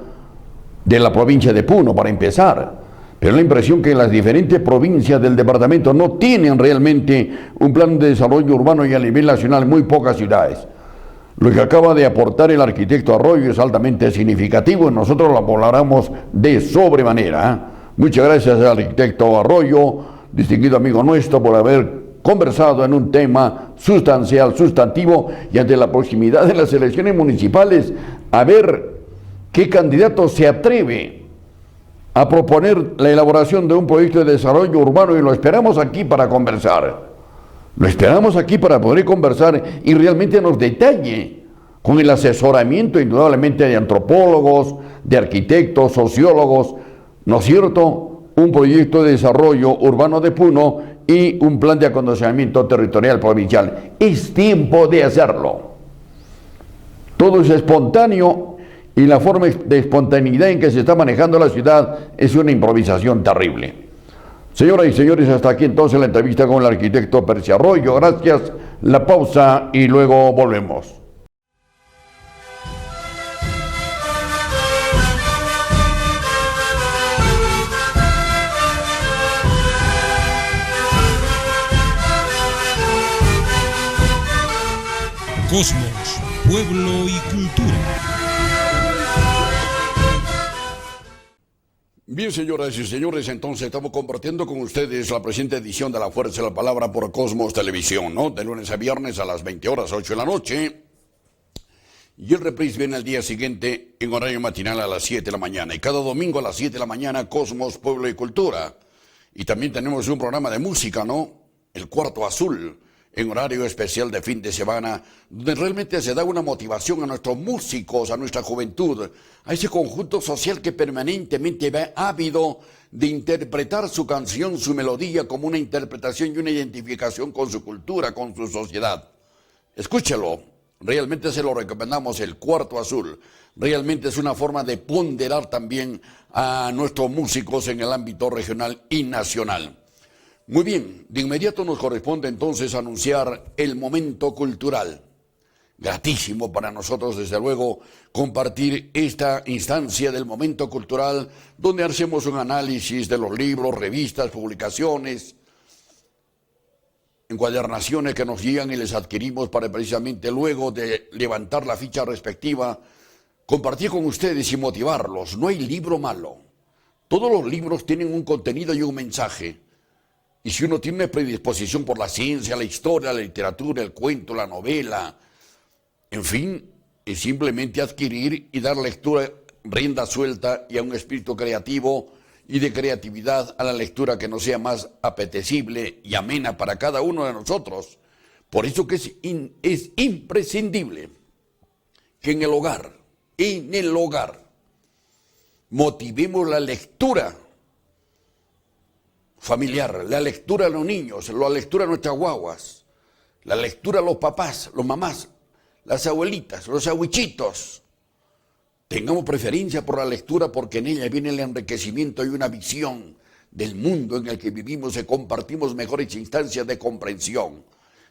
de la provincia de Puno, para empezar. Pero la impresión que las diferentes provincias del departamento no tienen realmente un plan de desarrollo urbano, y a nivel nacional muy pocas ciudades. Lo que acaba de aportar el arquitecto Arroyo es altamente significativo y nosotros lo valoramos de sobremanera. Muchas gracias al arquitecto Arroyo, distinguido amigo nuestro, por haber conversado en un tema sustancial, sustantivo, y ante la proximidad de las elecciones municipales, a ver qué candidato se atreve a proponer la elaboración de un proyecto de desarrollo urbano, y lo esperamos aquí para conversar. Lo esperamos aquí para poder conversar y realmente nos detalle, con el asesoramiento indudablemente de antropólogos, de arquitectos, sociólogos, ¿no es cierto?, un proyecto de desarrollo urbano de Puno y un plan de acondicionamiento territorial provincial. Es tiempo de hacerlo. Todo es espontáneo y la forma de espontaneidad en que se está manejando la ciudad es una improvisación terrible. Señoras y señores, hasta aquí entonces la entrevista con el arquitecto Percy Arroyo. Gracias, la pausa y luego volvemos. Cosmos, pueblo y cultura. Bien, señoras y señores, entonces estamos compartiendo con ustedes la presente edición de La Fuerza de la Palabra por Cosmos Televisión, ¿no? De lunes a viernes a las 20 horas, 8 de la noche. Y el reprise viene al día siguiente en horario matinal a las 7 de la mañana. Y cada domingo a las 7 de la mañana, Cosmos, Pueblo y Cultura. Y también tenemos un programa de música, ¿no? El Cuarto Azul, en horario especial de fin de semana, donde realmente se da una motivación a nuestros músicos, a nuestra juventud, a ese conjunto social que permanentemente va ávido de interpretar su canción, su melodía, como una interpretación y una identificación con su cultura, con su sociedad. Escúchelo, realmente se lo recomendamos, el Cuarto Azul. Realmente es una forma de ponderar también a nuestros músicos en el ámbito regional y nacional. Muy bien, de inmediato nos corresponde entonces anunciar el momento cultural. Gratísimo para nosotros, desde luego, compartir esta instancia del momento cultural, donde hacemos un análisis de los libros, revistas, publicaciones, encuadernaciones que nos llegan y les adquirimos para precisamente luego de levantar la ficha respectiva, compartir con ustedes y motivarlos. No hay libro malo. Todos los libros tienen un contenido y un mensaje. Y si uno tiene predisposición por la ciencia, la historia, la literatura, el cuento, la novela, en fin, es simplemente adquirir y dar lectura, rienda suelta y a un espíritu creativo y de creatividad a la lectura que nos sea más apetecible y amena para cada uno de nosotros. Por eso que es imprescindible que en el hogar, motivemos la lectura familiar, la lectura a los niños, la lectura a nuestras guaguas, la lectura a los papás, los mamás, las abuelitas, los abuichitos. Tengamos preferencia por la lectura porque en ella viene el enriquecimiento y una visión del mundo en el que vivimos y compartimos mejores instancias de comprensión.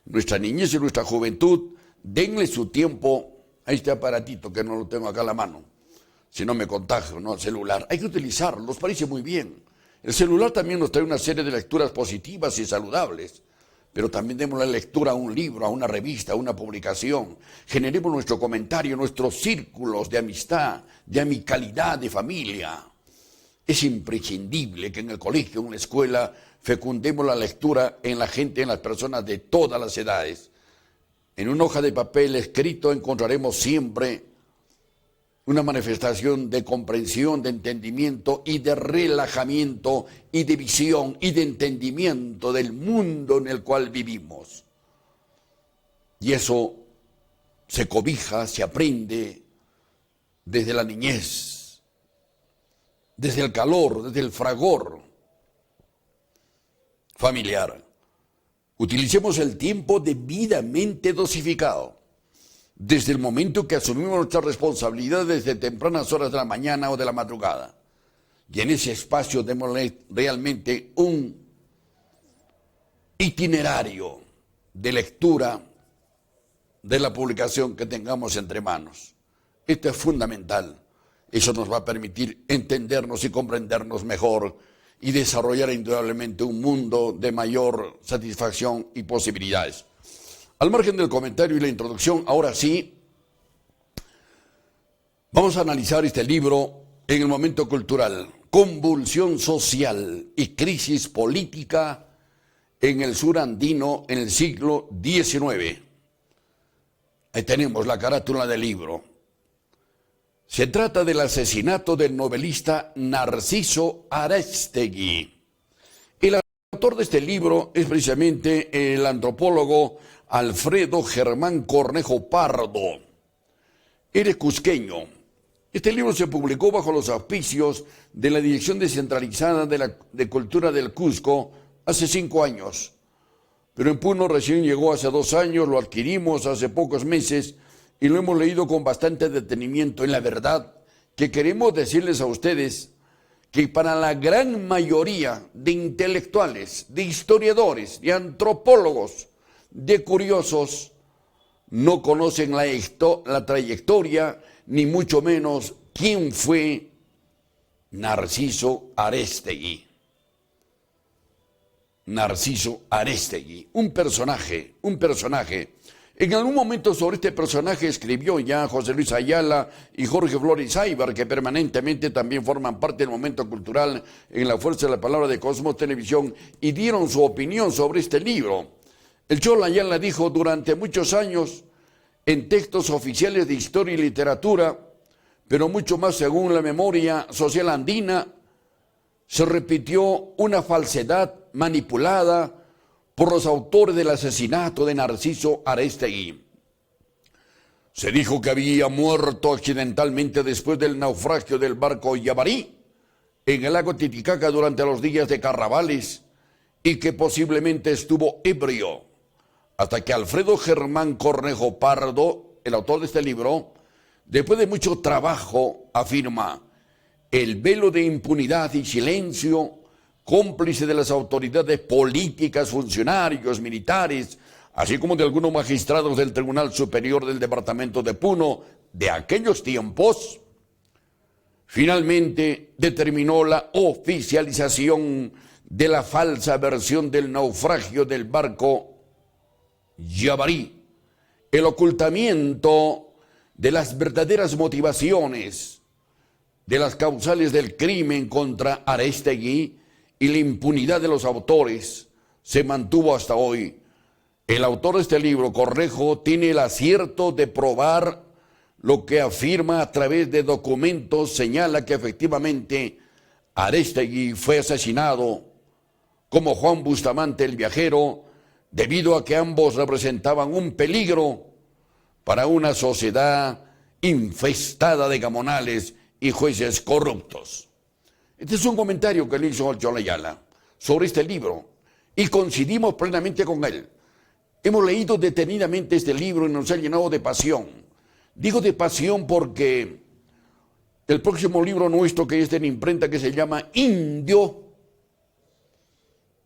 Nuestra niñez y nuestra juventud, denle su tiempo a este aparatito que no lo tengo acá a la mano. Si no me contagio, ¿no? El celular. Hay que utilizarlo, nos parece muy bien. El celular también nos trae una serie de lecturas positivas y saludables, pero también demos la lectura a un libro, a una revista, a una publicación. Generemos nuestro comentario, nuestros círculos de amistad, de amicalidad, de familia. Es imprescindible que en el colegio, en la escuela, fecundemos la lectura en la gente, en las personas de todas las edades. En una hoja de papel escrito encontraremos siempre una manifestación de comprensión, de entendimiento y de relajamiento y de visión y de entendimiento del mundo en el cual vivimos. Y eso se cobija, se aprende desde la niñez, desde el calor, desde el fragor familiar. Utilicemos el tiempo debidamente dosificado. Desde el momento que asumimos nuestra responsabilidad desde tempranas horas de la mañana o de la madrugada. Y en ese espacio démosle realmente un itinerario de lectura de la publicación que tengamos entre manos. Esto es fundamental. Eso nos va a permitir entendernos y comprendernos mejor y desarrollar indudablemente un mundo de mayor satisfacción y posibilidades. Al margen del comentario y la introducción, ahora sí, vamos a analizar este libro en el momento cultural. Convulsión social y crisis política en el sur andino en el siglo XIX. Ahí tenemos la carátula del libro. Se trata del asesinato del novelista Narciso Arástegui. El autor de este libro es precisamente el antropólogo Alfredo Germán Cornejo Pardo. Eres cusqueño. Este libro se publicó bajo los auspicios de la Dirección Descentralizada de Cultura del Cusco hace 5 años. Pero en Puno recién llegó hace 2 años, lo adquirimos hace pocos meses y lo hemos leído con bastante detenimiento. En la verdad que queremos decirles a ustedes que para la gran mayoría de intelectuales, de historiadores, de antropólogos, de curiosos, no conocen la trayectoria, ni mucho menos quién fue Narciso Ariztegui. Narciso Ariztegui, un personaje. En algún momento sobre este personaje escribió ya José Luis Ayala y Jorge Flores Aybar, que permanentemente también forman parte del momento cultural en la Fuerza de la Palabra de Cosmos Televisión, y dieron su opinión sobre este libro. El Cholo Ayala dijo: durante muchos años, en textos oficiales de historia y literatura, pero mucho más según la memoria social andina, se repitió una falsedad manipulada por los autores del asesinato de Narciso Ariztegui. Se dijo que había muerto accidentalmente después del naufragio del barco Yavarí en el lago Titicaca durante los días de carnavales y que posiblemente estuvo ebrio, hasta que Alfredo Germán Cornejo Pardo, el autor de este libro, después de mucho trabajo, afirma: el velo de impunidad y silencio, cómplice de las autoridades políticas, funcionarios, militares, así como de algunos magistrados del Tribunal Superior del Departamento de Puno de aquellos tiempos, finalmente determinó la oficialización de la falsa versión del naufragio del barco Yavarí, el ocultamiento de las verdaderas motivaciones de las causales del crimen contra Ariztegui y la impunidad de los autores se mantuvo hasta hoy. El autor de este libro, Cornejo, tiene el acierto de probar lo que afirma a través de documentos. Señala que efectivamente Ariztegui fue asesinado, como Juan Bustamante el viajero, debido a que ambos representaban un peligro para una sociedad infestada de gamonales y jueces corruptos. Este es un comentario que le hizo el Cholo Ayala sobre este libro y coincidimos plenamente con él. Hemos leído detenidamente este libro y nos ha llenado de pasión. Digo de pasión porque el próximo libro nuestro que está en imprenta, que se llama Indio,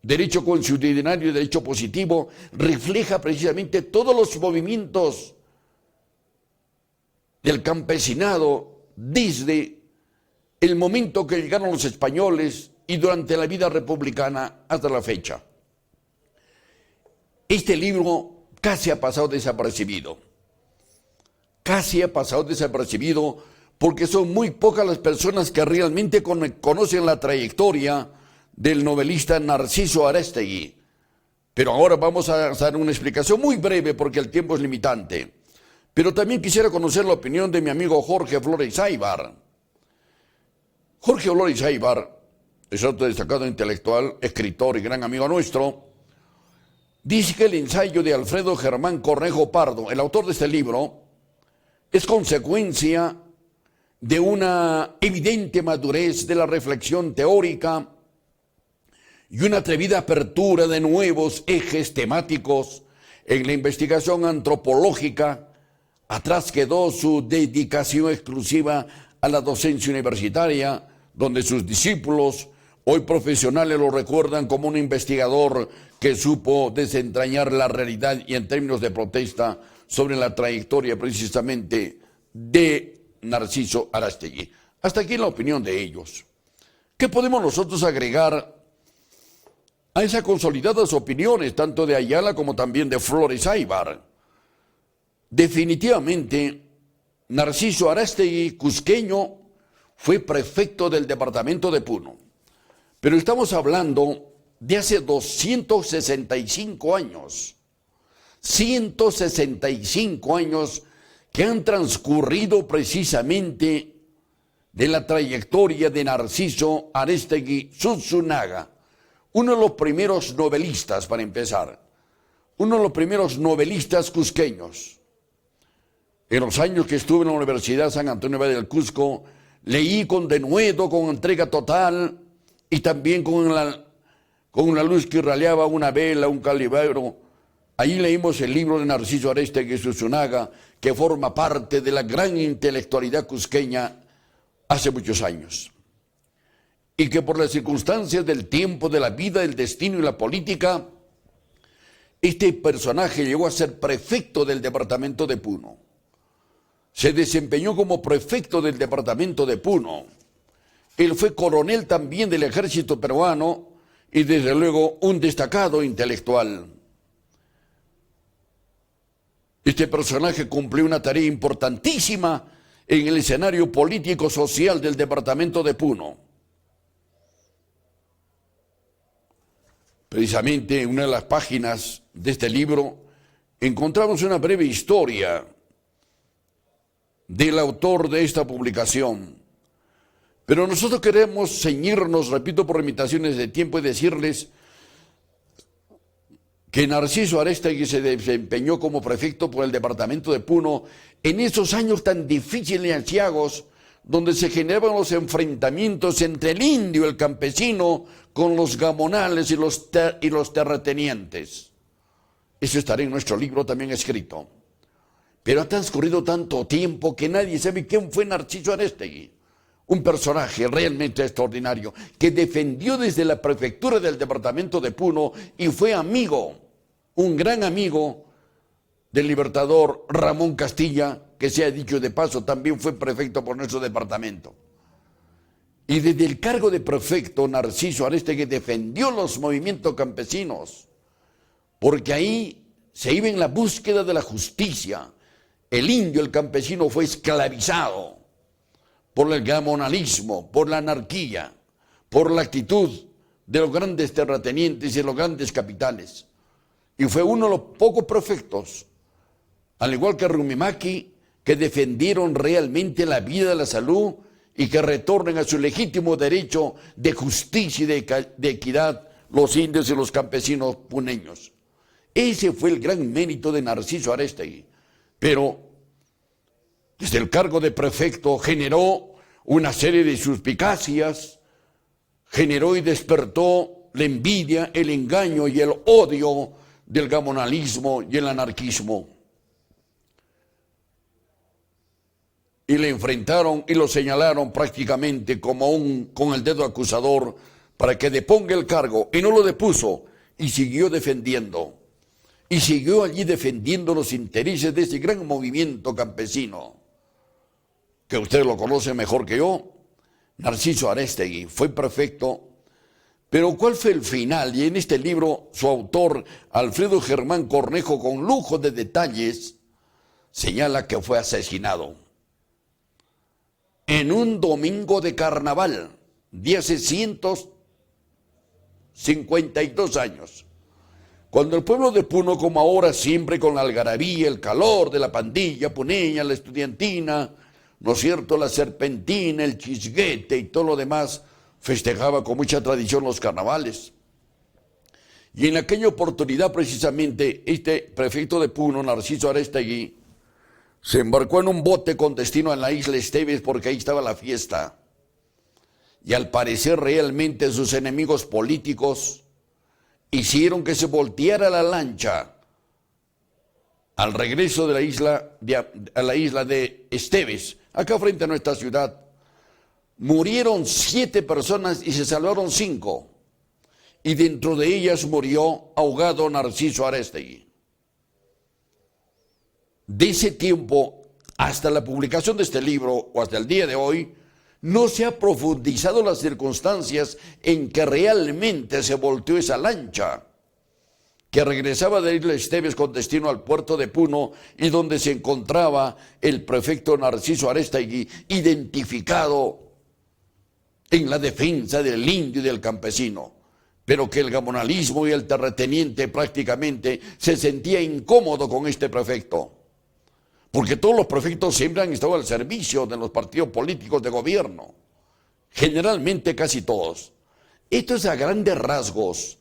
Derecho Consuetudinario y Derecho Positivo, refleja precisamente todos los movimientos del campesinado desde el momento que llegaron los españoles y durante la vida republicana hasta la fecha. Este libro casi ha pasado desapercibido. Casi ha pasado desapercibido porque son muy pocas las personas que realmente conocen la trayectoria del novelista Narciso Ariztegui. Pero ahora vamos a dar una explicación muy breve porque el tiempo es limitante. Pero también quisiera conocer la opinión de mi amigo Jorge Flores Aybar. Jorge Flores Aybar es otro destacado intelectual, escritor y gran amigo nuestro. Dice que el ensayo de Alfredo Germán Cornejo Pardo, el autor de este libro, es consecuencia de una evidente madurez de la reflexión teórica y una atrevida apertura de nuevos ejes temáticos en la investigación antropológica. Atrás quedó su dedicación exclusiva a la docencia universitaria, donde sus discípulos, hoy profesionales, lo recuerdan como un investigador que supo desentrañar la realidad y en términos de protesta sobre la trayectoria precisamente de Narciso Ariztegui. Hasta aquí la opinión de ellos. ¿Qué podemos nosotros agregar a esas consolidadas opiniones, tanto de Ayala como también de Flores Aybar? Definitivamente, Narciso Ariztegui, cusqueño, fue prefecto del departamento de Puno. Pero estamos hablando de hace 265 años. 165 años que han transcurrido precisamente de la trayectoria de Narciso Ariztegui Zunzunagua, uno de los primeros novelistas, para empezar, uno de los primeros novelistas cusqueños. En los años que estuve en la Universidad San Antonio Valle del Cusco, leí con denuedo, con entrega total, y también con una luz que irradiaba una vela, un calibero. Ahí leímos el libro de Narciso Ariztegui Zunzunagua, que forma parte de la gran intelectualidad cusqueña hace muchos años. y que por las circunstancias del tiempo, de la vida, del destino y la política, este personaje llegó a ser prefecto del departamento de Puno. Se desempeñó como prefecto del departamento de Puno. Él fue coronel también del ejército peruano y desde luego un destacado intelectual. Este personaje cumplió una tarea importantísima en el escenario político-social del departamento de Puno. Precisamente en una de las páginas de este libro encontramos una breve historia del autor de esta publicación. Pero nosotros queremos ceñirnos, repito, por limitaciones de tiempo y decirles que Narciso Arestegui se desempeñó como prefecto por el departamento de Puno en esos años tan difíciles y aciagos, donde se generaban los enfrentamientos entre el indio, el campesino, con los gamonales y los terratenientes. Eso estará en nuestro libro también escrito. Pero ha transcurrido tanto tiempo que nadie sabe quién fue Narciso Arestegui. Un personaje realmente extraordinario que defendió desde la prefectura del departamento de Puno y fue amigo, un gran amigo del libertador Ramón Castilla, que sea dicho de paso, también fue prefecto por nuestro departamento. Y desde el cargo de prefecto, Narciso Arestegui defendió los movimientos campesinos, porque ahí se iba en la búsqueda de la justicia. El indio, el campesino, fue esclavizado por el gamonalismo, por la anarquía, por la actitud de los grandes terratenientes y de los grandes capitales. Y fue uno de los pocos prefectos, al igual que Rumimaki, que defendieron realmente la vida, la salud y que retornen a su legítimo derecho de justicia y de equidad los indios y los campesinos puneños. Ese fue el gran mérito de Narciso Arestegui. Pero desde el cargo de prefecto generó una serie de suspicacias, generó y despertó la envidia, el engaño y el odio del gamonalismo y el anarquismo. Y le enfrentaron y lo señalaron prácticamente como con el dedo acusador para que deponga el cargo, y no lo depuso, y siguió defendiendo. Y siguió allí defendiendo los intereses de ese gran movimiento campesino, que usted lo conoce mejor que yo. Narciso Arestegui fue prefecto, pero ¿cuál fue el final? Y en este libro su autor, Alfredo Germán Cornejo, con lujo de detalles, señala que fue asesinado en un domingo de carnaval de hace 152 años. Cuando el pueblo de Puno, como ahora, siempre con la algarabía, el calor de la pandilla puneña, la estudiantina, ¿no es cierto?, la serpentina, el chisguete y todo lo demás, festejaba con mucha tradición los carnavales. Y en aquella oportunidad, precisamente, este prefecto de Puno, Narciso Arestegui, se embarcó en un bote con destino a la isla Esteves porque ahí estaba la fiesta. Y al parecer realmente sus enemigos políticos hicieron que se volteara la lancha al regreso de a la isla de Esteves, acá frente a nuestra ciudad. Murieron 7 personas y se salvaron 5. Y dentro de ellas murió ahogado Narciso Arestegui. De ese tiempo hasta la publicación de este libro, o hasta el día de hoy, no se ha profundizado las circunstancias en que realmente se volteó esa lancha, que regresaba de Isla Esteves con destino al puerto de Puno y donde se encontraba el prefecto Narciso Arestegui, identificado en la defensa del indio y del campesino, pero que el gamonalismo y el terrateniente prácticamente se sentía incómodo con este prefecto, porque todos los prefectos siempre han estado al servicio de los partidos políticos de gobierno, generalmente casi todos. Esto es a grandes rasgos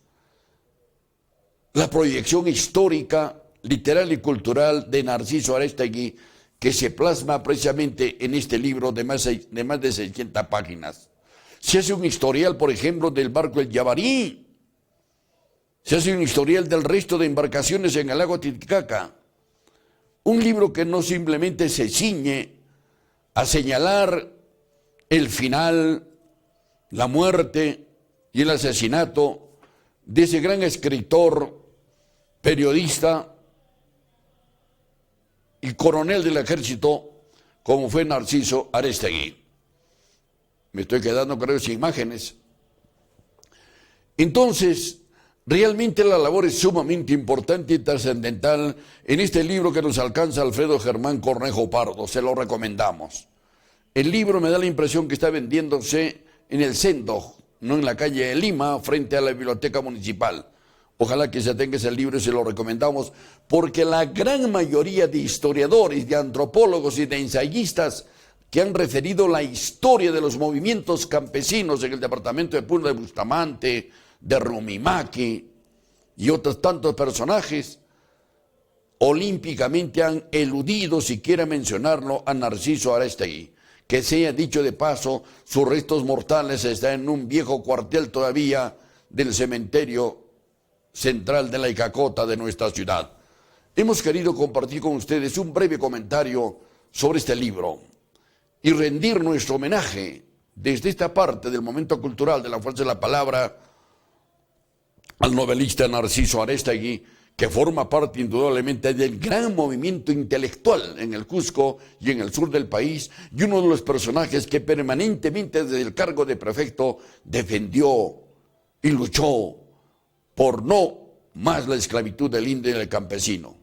la proyección histórica, literal y cultural de Narciso Arestegui, que se plasma precisamente en este libro de más de 600 páginas. Se hace un historial, por ejemplo, del barco El Yabarí. Se hace un historial del resto de embarcaciones en el lago Titicaca. Un libro que no simplemente se ciñe a señalar el final la muerte y el asesinato de ese gran escritor, periodista y coronel del ejército como fue Narciso Aristegui. Me estoy quedando, creo, sin imágenes. Entonces, realmente la labor es sumamente importante y trascendental en este libro que nos alcanza Alfredo Germán Cornejo Pardo. Se lo recomendamos. El libro me da la impresión que está vendiéndose en el Sendo, no en la calle de Lima, frente a la biblioteca municipal. Ojalá que se tenga ese libro y se lo recomendamos, porque la gran mayoría de historiadores, de antropólogos y de ensayistas que han referido la historia de los movimientos campesinos en el departamento de Puno de Bustamante, de Rumimaki y otros tantos personajes, olímpicamente han eludido siquiera mencionarlo a Narciso Aristegui. Que sea dicho de paso, sus restos mortales están en un viejo cuartel todavía del cementerio central de la Icacota de nuestra ciudad. Hemos querido compartir con ustedes un breve comentario sobre este libro y rendir nuestro homenaje desde esta parte del momento cultural de la Fuerza de la Palabra al novelista Narciso Aristegui, que forma parte indudablemente del gran movimiento intelectual en el Cusco y en el sur del país, y uno de los personajes que permanentemente desde el cargo de prefecto defendió y luchó por no más la esclavitud del indio y del campesino.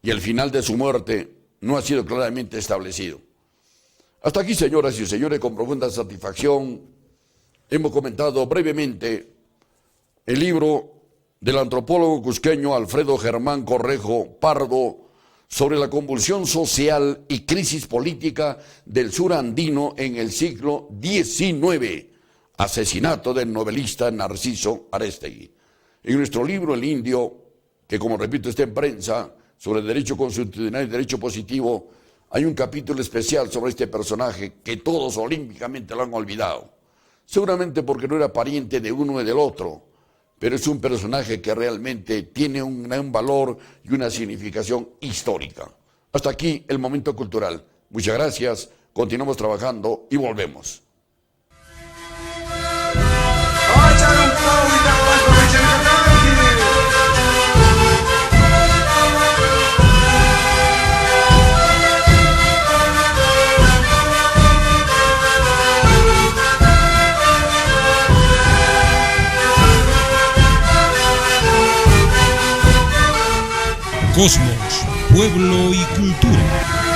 Y el final de su muerte no ha sido claramente establecido. Hasta aquí, señoras y señores, con profunda satisfacción, hemos comentado brevemente el libro del antropólogo cusqueño Alfredo Germán Cornejo Pardo sobre la convulsión social y crisis política del sur andino en el siglo XIX, asesinato del novelista Narciso Aristegui. En nuestro libro El Indio, que como repito está en prensa, sobre derecho constitucional y derecho positivo, hay un capítulo especial sobre este personaje que todos olímpicamente lo han olvidado. Seguramente porque no era pariente de uno y del otro, pero es un personaje que realmente tiene un gran valor y una significación histórica. Hasta aquí el momento cultural. Muchas gracias, continuamos trabajando y volvemos. Cosmos, pueblo y cultura.